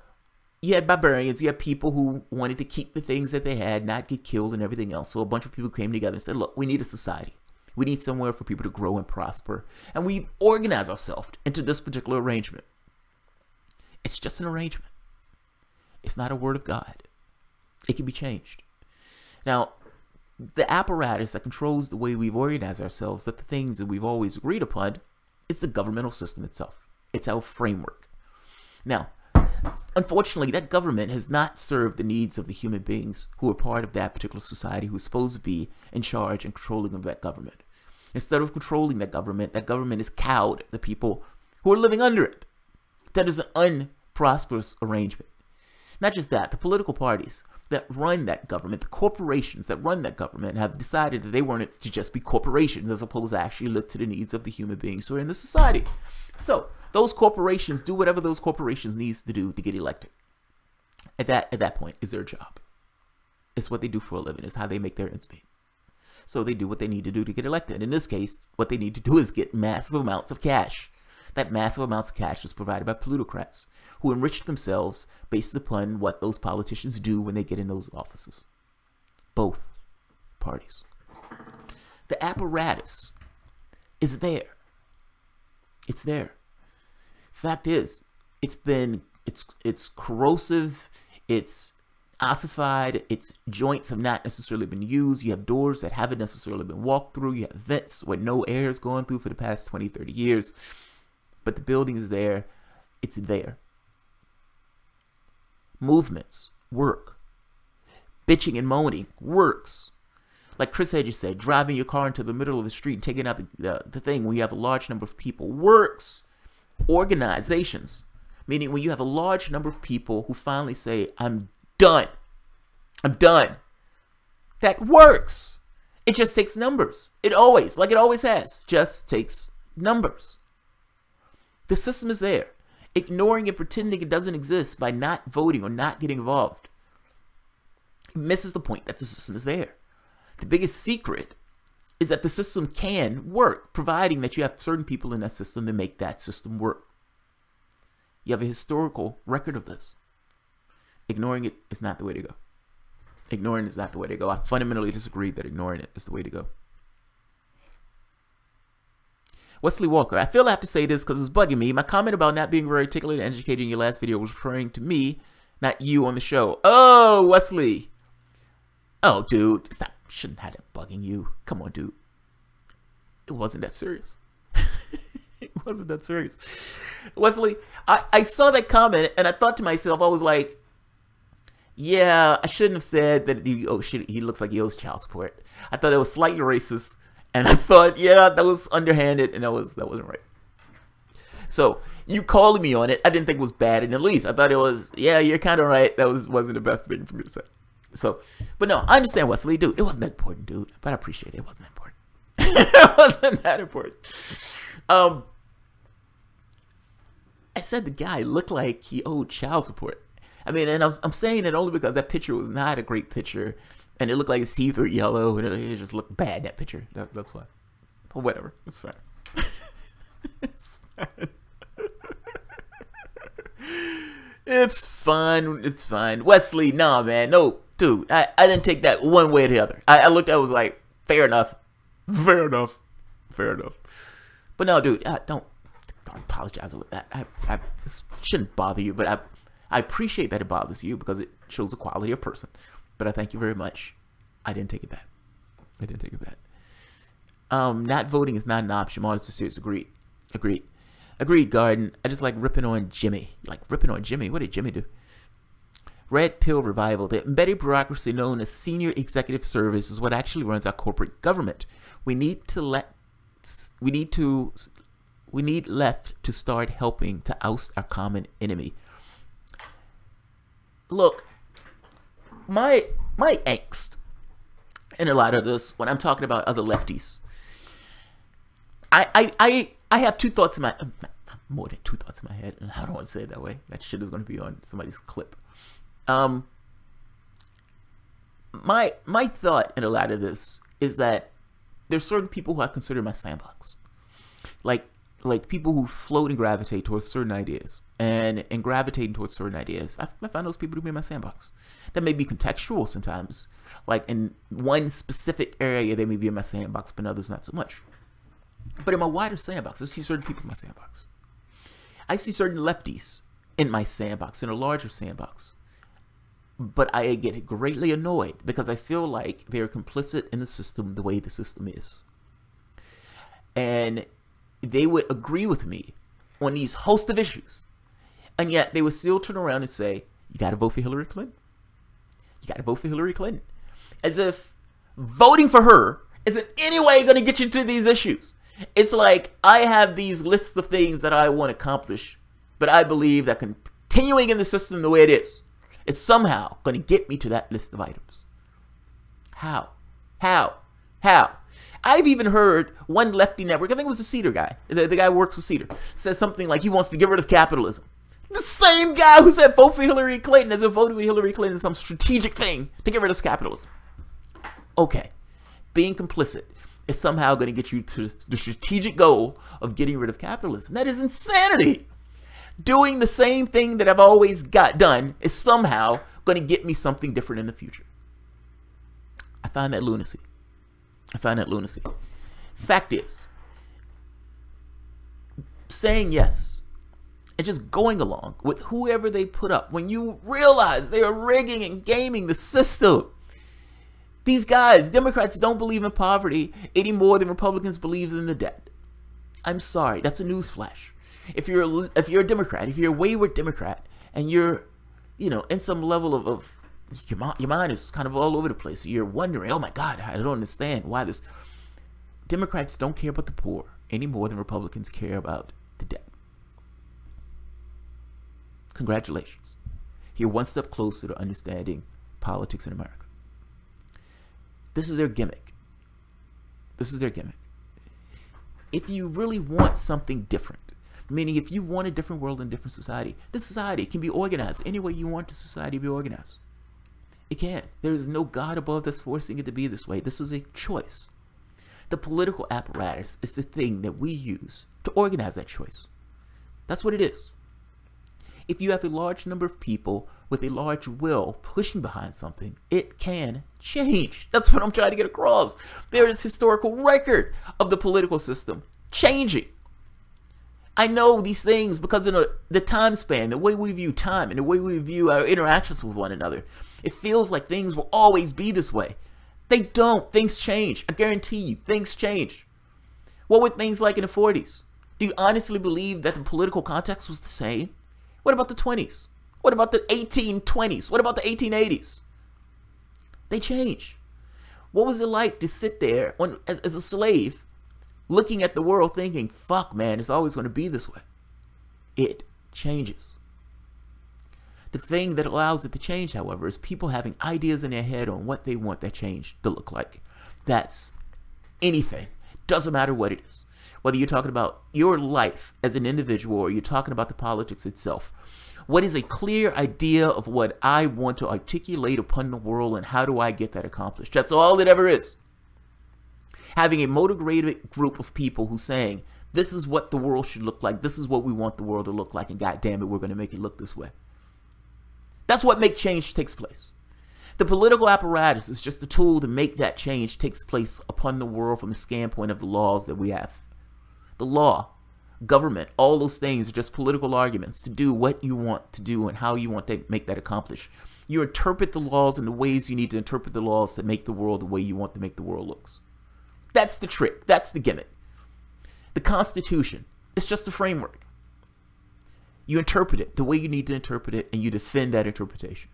you had barbarians, you had people who wanted to keep the things that they had, not get killed and everything else. So a bunch of people came together and said, look, we need a society. We need somewhere for people to grow and prosper. And we organize ourselves into this particular arrangement. It's just an arrangement. It's not a word of God. It can be changed. Now, the apparatus that controls the way we've organized ourselves, that the things that we've always agreed upon, it's the governmental system itself. It's our framework. Now, unfortunately, that government has not served the needs of the human beings who are part of that particular society who's supposed to be in charge and controlling of that government. Instead of controlling that government has cowed the people who are living under it. That is an unprosperous arrangement. Not just that, the political parties that run that government, the corporations that run that government have decided that they want to just be corporations as opposed to actually look to the needs of the human beings who are in the society. So those corporations do whatever those corporations needs to do to get elected. At that point is their job. It's what they do for a living. It's how they make their ends meet. So they do what they need to do to get elected. In this case, what they need to do is get massive amounts of cash. That massive amounts of cash is provided by plutocrats who enrich themselves based upon what those politicians do when they get in those offices. Both parties. The apparatus is there. It's there. Fact is, it's corrosive, it's ossified, its joints have not necessarily been used. You have doors that haven't necessarily been walked through. You have vents where no air is going through for the past 20, 30 years. But the building is there. It's there. Movements work. Bitching and moaning works. Like Chris had just said, driving your car into the middle of the street and taking out the thing where you have a large number of people works. Organizations, meaning when you have a large number of people who finally say, I'm done. I'm done. That works. It just takes numbers. It always, like it always has, just takes numbers. The system is there. Ignoring and pretending it doesn't exist by not voting or not getting involved misses the point that the system is there. The biggest secret is that the system can work, providing that you have certain people in that system to make that system work. You have a historical record of this. Ignoring it is not the way to go. Ignoring it is not the way to go. I fundamentally disagree that ignoring it is the way to go. Wesley Walker, I feel I have to say this because it's bugging me. My comment about not being very articulate and educated in your last video was referring to me, not you on the show. Oh, Wesley. Oh, dude. Stop. Shouldn't have it bugging you. Come on, dude. It wasn't that serious. It wasn't that serious. Wesley, I saw that comment and I thought to myself, I was like, yeah, I shouldn't have said that he looks like he owes child support. I thought it was slightly racist. And I thought, yeah, that was underhanded, and that wasn't right. So you calling me on it, I didn't think it was bad in the least. I thought it was, yeah, you're kind of right. That wasn't the best thing for me to say. So, but no, I understand, Wesley, dude. It wasn't that important, dude. But I appreciate it. It wasn't that important. It wasn't that important. I said the guy looked like he owed child support. I mean, and I'm saying it only because that picture was not a great picture. And it looked like a see-through yellow, and it just looked bad, that picture. That's why. But whatever. It's fine. It's fine. It's fun. It's fine. Wesley, nah, man. No, dude. I didn't take that one way or the other. I looked at it, was like, fair enough. Fair enough. Fair enough. But no, dude, don't apologize with that. I shouldn't bother you, but I appreciate that it bothers you because it shows the quality of person. But I thank you very much. I didn't take it back. I didn't take it back. Not voting is not an option. Honest to serious. Agreed. Agreed. Agreed, Garden. I just like ripping on Jimmy. Like ripping on Jimmy. What did Jimmy do? Red Pill Revival. The embedded bureaucracy known as Senior Executive Service is what actually runs our corporate government. We need left to start helping to oust our common enemy. Look. My angst in a lot of this when I'm talking about other lefties, I have two thoughts in my more than two thoughts in my head, and I don't want to say it that way. That shit is going to be on somebody's clip. My thought in a lot of this is that there's certain people who I consider my sandbox, like like people who float and gravitate towards certain ideas and gravitating towards certain ideas. I find those people to be in my sandbox. That may be contextual sometimes. Like in one specific area, they may be in my sandbox, but in others not so much. But in my wider sandbox, I see certain people in my sandbox. I see certain lefties in my sandbox, in a larger sandbox. But I get greatly annoyed because I feel like they're complicit in the system the way the system is. And they would agree with me on these host of issues. And yet they would still turn around and say, you got to vote for Hillary Clinton. You got to vote for Hillary Clinton. As if voting for her is in any way going to get you to these issues. It's like I have these lists of things that I want to accomplish, but I believe that continuing in the system the way it is somehow going to get me to that list of items. How? I've even heard one lefty network, I think it was the Cedar guy, the guy who works with Cedar, says something like he wants to get rid of capitalism. The same guy who said vote for Hillary Clinton as if voting for Hillary Clinton is some strategic thing to get rid of capitalism. Okay, being complicit is somehow going to get you to the strategic goal of getting rid of capitalism. That is insanity. Doing the same thing that I've always got done is somehow going to get me something different in the future. I find that lunacy. Fact is, saying yes and just going along with whoever they put up when you realize they are rigging and gaming the system. These guys, Democrats, don't believe in poverty any more than Republicans believe in the debt. I'm sorry, that's a newsflash. If you're a Democrat, if you're a wayward Democrat, and you're, in some level of your mind is kind of all over the place. You're wondering, oh my God, I don't understand why this. Democrats don't care about the poor any more than Republicans care about the debt. Congratulations. You're one step closer to understanding politics in America. This is their gimmick. If you really want something different, meaning if you want a different world and different society, this society can be organized any way you want the society to be organized. It can't. There is no God above that's forcing it to be this way. This is a choice. The political apparatus is the thing that we use to organize that choice. That's what it is. If you have a large number of people with a large will pushing behind something, it can change. That's what I'm trying to get across. There is historical record of the political system changing. I know these things because in the time span, the way we view time and the way we view our interactions with one another, it feels like things will always be this way. They don't. Things change. I guarantee you, things change. What were things like in the 40s? Do you honestly believe that the political context was the same? What about the 20s? What about the 1820s? What about the 1880s? They change. What was it like to sit there as a slave looking at the world thinking, fuck man, it's always going to be this way? It changes. The thing that allows it to change, however, is people having ideas in their head on what they want that change to look like. That's anything. Doesn't matter what it is. Whether you're talking about your life as an individual or you're talking about the politics itself. What is a clear idea of what I want to articulate upon the world and how do I get that accomplished? That's all it ever is. Having a motivated group of people who's saying, this is what the world should look like. This is what we want the world to look like. And God damn it, we're going to make it look this way. That's what make change takes place. The political apparatus is just a tool to make that change takes place upon the world from the standpoint of the laws that we have. The law, government, all those things are just political arguments to do what you want to do and how you want to make that accomplished. You interpret the laws in the ways you need to interpret the laws to make the world the way you want to make the world looks. That's the trick. That's the gimmick. The Constitution is just a framework. You interpret it the way you need to interpret it, and you defend that interpretation.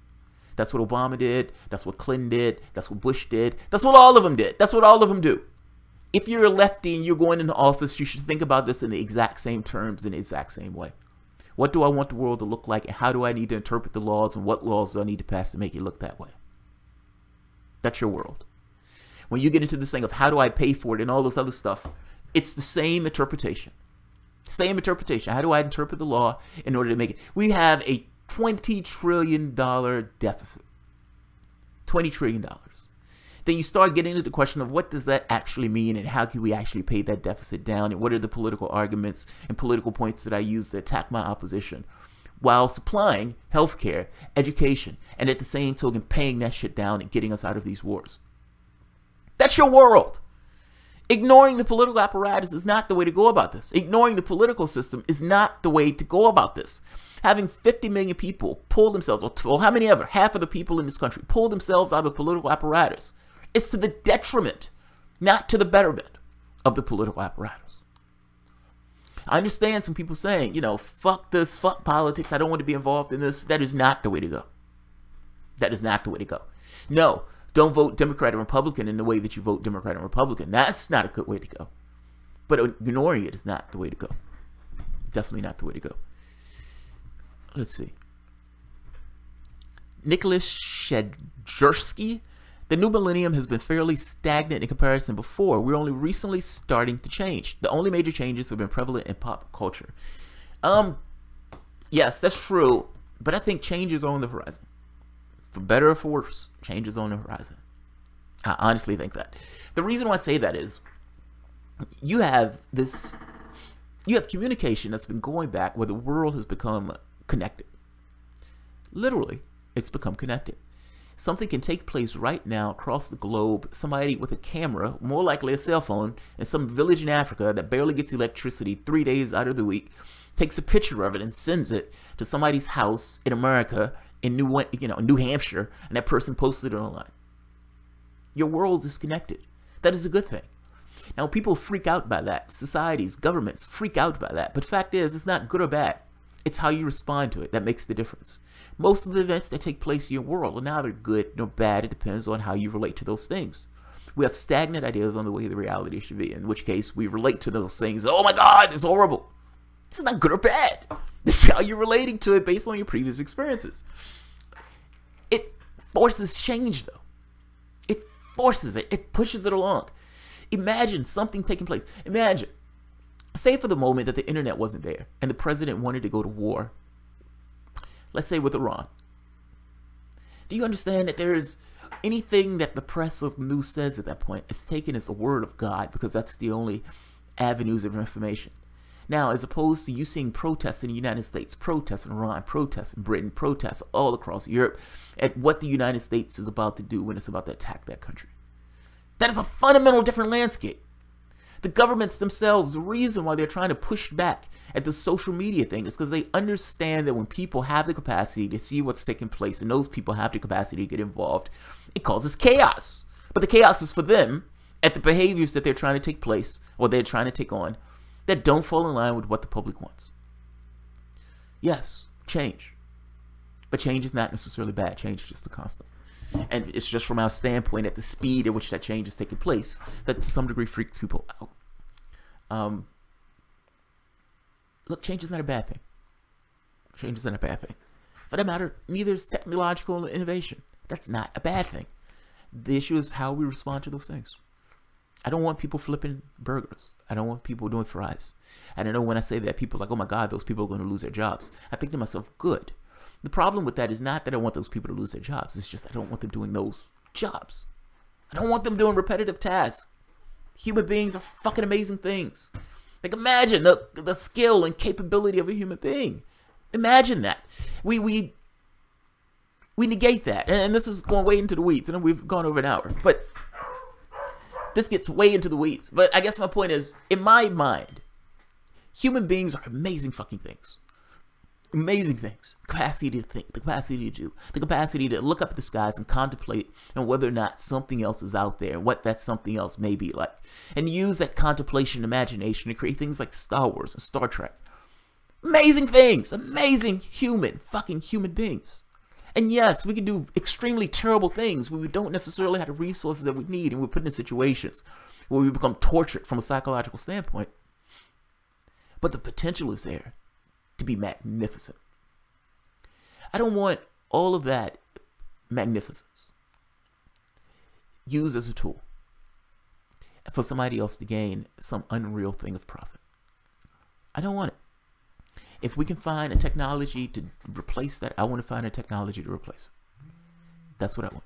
That's what Obama did. That's what Clinton did. That's what Bush did. That's what all of them did. That's what all of them do. If you're a lefty and you're going into office, you should think about this in the exact same terms, in the exact same way. What do I want the world to look like, and how do I need to interpret the laws, and what laws do I need to pass to make it look that way? That's your world. When you get into this thing of how do I pay for it and all this other stuff, it's the same interpretation. Same interpretation. How do I interpret the law in order to make it? We have a $20 trillion deficit. $20 trillion. then you start getting into the question of what does that actually mean and how can we actually pay that deficit down and what are the political arguments and political points that I use to attack my opposition while supplying healthcare, education, and at the same token paying that shit down and getting us out of these wars. That's your world. Ignoring the political apparatus is not the way to go about this. Ignoring the political system is not the way to go about this. Having 50 million people pull themselves, or how many ever, half of the people in this country pull themselves out of the political apparatus is to the detriment, not to the betterment of the political apparatus. I understand some people saying, fuck this, fuck politics, I don't want to be involved in this. That is not the way to go. That is not the way to go. No, don't vote Democrat or Republican in the way that you vote Democrat and Republican. That's not a good way to go. But ignoring it is not the way to go. Definitely not the way to go. Let's see. Nicholas Shedjersky. The new millennium has been fairly stagnant in comparison before. We're only recently starting to change. The only major changes have been prevalent in pop culture. Yes, that's true. But I think changes are on the horizon. For better or for worse, change is on the horizon. I honestly think that. The reason why I say that is you have communication that's been going back where the world has become connected. Literally, it's become connected. Something can take place right now across the globe. Somebody with a camera, more likely a cell phone, in some village in Africa that barely gets electricity 3 days out of the week, takes a picture of it and sends it to somebody's house in America, in New Hampshire, and that person posted it online. Your world is connected. That is a good thing. Now, people freak out by that. Societies, governments freak out by that. But fact is, it's not good or bad. It's how you respond to it that makes the difference. Most of the events that take place in your world are neither good nor bad. It depends on how you relate to those things. We have stagnant ideas on the way the reality should be, in which case we relate to those things. Oh my God, it's horrible. It's not good or bad. This is how you're relating to it based on your previous experiences. It forces change, though. It forces it. It pushes it along. Imagine something taking place. Imagine, say for the moment that the internet wasn't there and the president wanted to go to war, let's say with Iran. Do you understand that there's anything that the press or the news says at that point is taken as a word of God because that's the only avenues of information? Now, as opposed to you seeing protests in the United States, protests in Iran, protests in Britain, protests all across Europe at what the United States is about to do when it's about to attack that country. That is a fundamental different landscape. The governments themselves, the reason why they're trying to push back at the social media thing is because they understand that when people have the capacity to see what's taking place and those people have the capacity to get involved, it causes chaos. But the chaos is for them at the behaviors that they're trying to take place or they're trying to take on that don't fall in line with what the public wants. Yes, change. But change is not necessarily bad. Change is just a constant. And it's just from our standpoint at the speed at which that change is taking place that to some degree freaks people out. Look, change is not a bad thing. Change is not a bad thing. For that matter, neither is technological innovation. That's not a bad thing. The issue is how we respond to those things. I don't want people flipping burgers. I don't want people doing fries. And I know when I say that, people are like, oh my God, those people are going to lose their jobs. I think to myself, good. The problem with that is not that I want those people to lose their jobs. It's just I don't want them doing those jobs. I don't want them doing repetitive tasks. Human beings are fucking amazing things. Like imagine the skill and capability of a human being. Imagine that. We negate that. And this is going way into the weeds. And we've gone over an hour. But this gets way into the weeds. But I guess my point is, in my mind, human beings are amazing fucking things. Amazing things. The capacity to think, the capacity to do, the capacity to look up at the skies and contemplate on whether or not something else is out there, what that something else may be like. And use that contemplation, imagination to create things like Star Wars and Star Trek. Amazing things. Amazing fucking human beings. And yes, we can do extremely terrible things where we don't necessarily have the resources that we need and we're put in situations where we become tortured from a psychological standpoint. But the potential is there to be magnificent. I don't want all of that magnificence used as a tool for somebody else to gain some unreal thing of profit. I don't want it. If we can find a technology to replace that, I want to find a technology to replace it. That's what I want.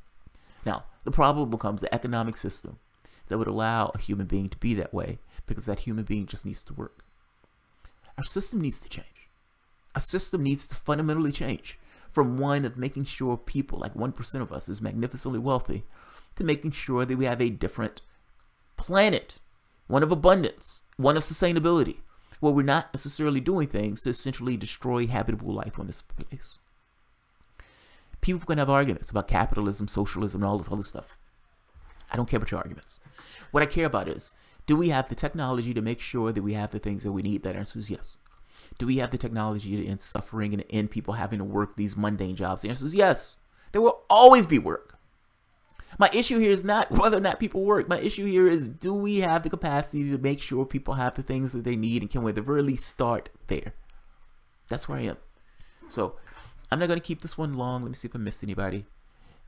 Now, the problem becomes the economic system that would allow a human being to be that way, because that human being just needs to work. Our system needs to change. Our system needs to fundamentally change from one of making sure people, like 1% of us, is magnificently wealthy, to making sure that we have a different planet, one of abundance, one of sustainability, where we're not necessarily doing things to essentially destroy habitable life on this place. People can have arguments about capitalism, socialism, and all this other stuff. I don't care about your arguments. What I care about is, do we have the technology to make sure that we have the things that we need? That answer is yes. Do we have the technology to end suffering and end people having to work these mundane jobs? The answer is yes. There will always be work. My issue here is not whether or not people work. My issue here is, do we have the capacity to make sure people have the things that they need, and can we at the very least start there? That's where I am. So I'm not going to keep this one long. Let me see if I missed anybody.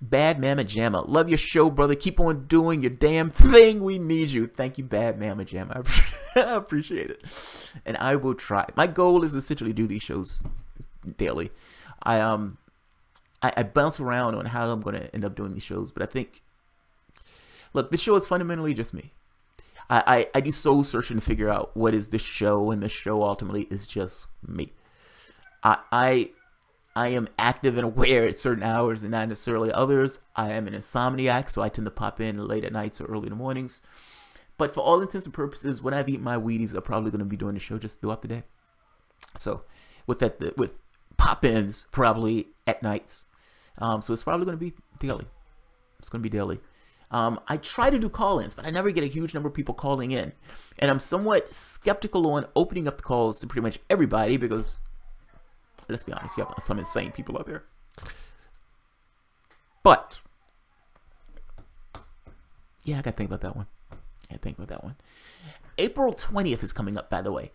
Bad Mama Jamma. Love your show, brother. Keep on doing your damn thing. We need you. Thank you, Bad Mama Jamma. I appreciate it. And I will try. My goal is essentially do these shows daily. I bounce around on how I'm going to end up doing these shows, but I think, look, this show is fundamentally just me. I do soul searching to figure out what is this show, and this show ultimately is just me. I am active and aware at certain hours and not necessarily others. I am an insomniac, so I tend to pop in late at nights or early in the mornings. But for all intents and purposes, when I've eaten my Wheaties, I'm probably going to be doing the show just throughout the day. So with pop-ins probably at nights. So it's probably going to be daily. It's going to be daily. I try to do call-ins, but I never get a huge number of people calling in. And I'm somewhat skeptical on opening up the calls to pretty much everybody because, let's be honest, you have some insane people out there. But, yeah, I got to think about that one. April 20th is coming up, by the way.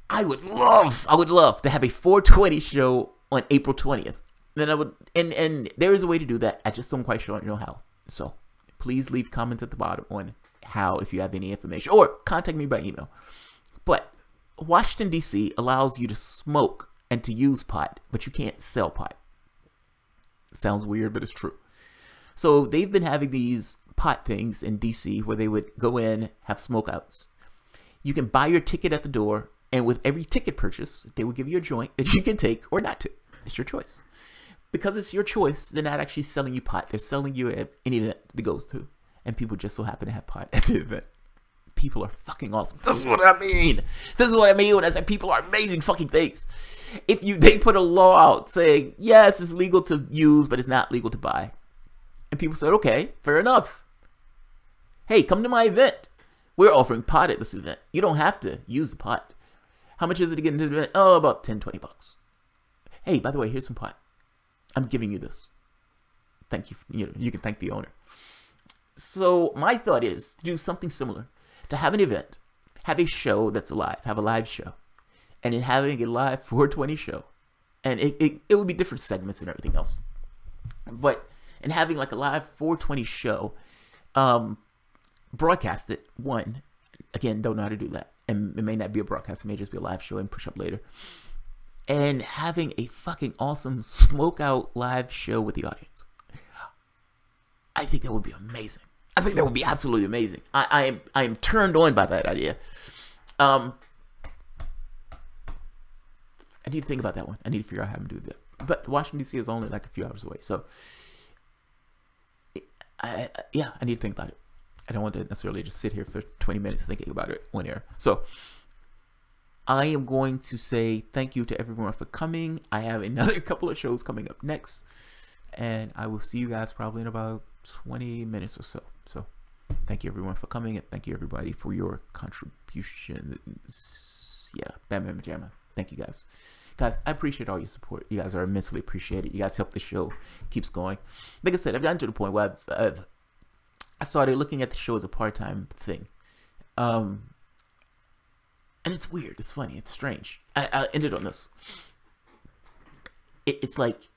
I would love to have a 420 show on April 20th. Then I would, and there is a way to do that. I just don't quite sure know how. So please leave comments at the bottom on how, if you have any information, or contact me by email. But Washington, D.C. allows you to smoke and to use pot, but you can't sell pot. It sounds weird, but it's true. So they've been having these pot things in D.C. where they would go in, have smokeouts. You can buy your ticket at the door, and with every ticket purchase, they will give you a joint that you can take or not take. It's your choice. Because it's your choice, they're not actually selling you pot. They're selling you an event to go to. And people just so happen to have pot at the event. People are fucking awesome. This is what I mean. This is what I mean when I say people are amazing fucking things. They put a law out saying, yes, it's legal to use, but it's not legal to buy. And people said, okay, fair enough. Hey, come to my event. We're offering pot at this event. You don't have to use the pot. How much is it to get into the event? Oh, about 10, 20 bucks. Hey, by the way, here's some pot. I'm giving you this. Thank you. You can thank the owner. So my thought is to do something similar. To have an event, have a show that's live, have a live show, and then having a live 420 show. And it would be different segments and everything else. But, and having like a live 420 show, broadcast it, one. Again, don't know how to do that. And it may not be a broadcast, it may just be a live show and push up later. And having a fucking awesome smoke out live show with the audience. I think that would be amazing. I think that would be absolutely amazing. I am turned on by that idea. I need to think about that one. I need to figure out how to do that. But Washington, D.C. is only like a few hours away. So, yeah, I need to think about it. I don't want to necessarily just sit here for 20 minutes thinking about it on air. So, I am going to say thank you to everyone for coming. I have another couple of shows coming up next. And I will see you guys probably in about 20 minutes or so. So, thank you everyone for coming. And thank you everybody for your contributions. Yeah, Bam Bam Jamma. Thank you guys. Guys, I appreciate all your support. You guys are immensely appreciated. You guys help the show keeps going. Like I said, I've gotten to the point where I started looking at the show as a part-time thing. And it's weird. It's funny. It's strange. I ended on this. It's like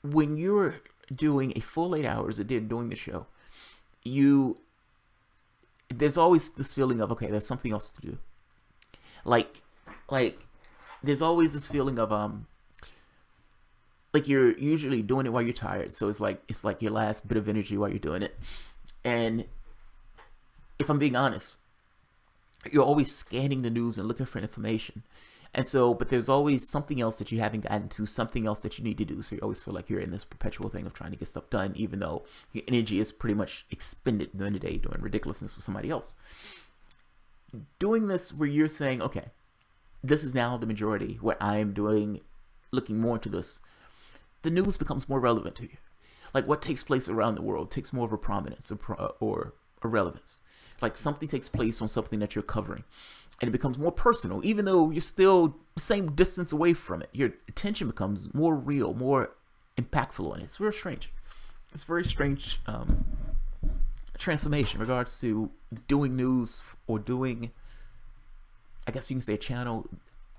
when you're doing a full 8 hours a day doing the show, there's always this feeling of, okay, there's something else to do. Like there's always this feeling of like you're usually doing it while you're tired. So it's like your last bit of energy while you're doing it. And if I'm being honest, you're always scanning the news and looking for information. And so, but there's always something else that you haven't gotten to, something else that you need to do. So you always feel like you're in this perpetual thing of trying to get stuff done, even though your energy is pretty much expended during the day doing ridiculousness for somebody else. Doing this where you're saying, okay, this is now the majority, what I am doing, looking more into this, the news becomes more relevant to you. Like what takes place around the world takes more of a prominence or a relevance. Like something takes place on something that you're covering, and it becomes more personal, even though you're still the same distance away from it. Your attention becomes more real, more impactful on it. It's very strange. It's a very strange transformation in regards to doing news or doing, I guess you can say a channel.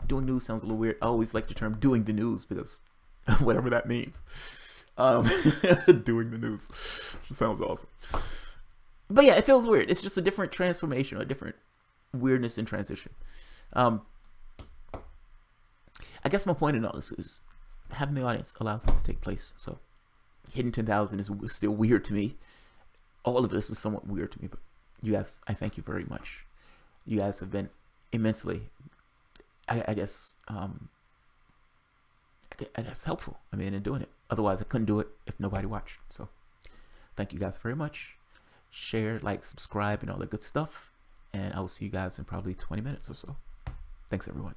Doing news sounds a little weird. I always like the term doing the news because whatever that means. Doing the news sounds awesome. But yeah, it feels weird. It's just a different transformation, a different weirdness in transition. I guess my point in all this is having the audience allows it to take place. So hitting 10,000 is still weird to me. All of this is somewhat weird to me, but you guys, I thank you very much. You guys have been immensely, I guess helpful. I mean, in doing it. Otherwise, I couldn't do it if nobody watched. So thank you guys very much. Share, like, subscribe, and all that good stuff. And I will see you guys in probably 20 minutes or so. Thanks, everyone.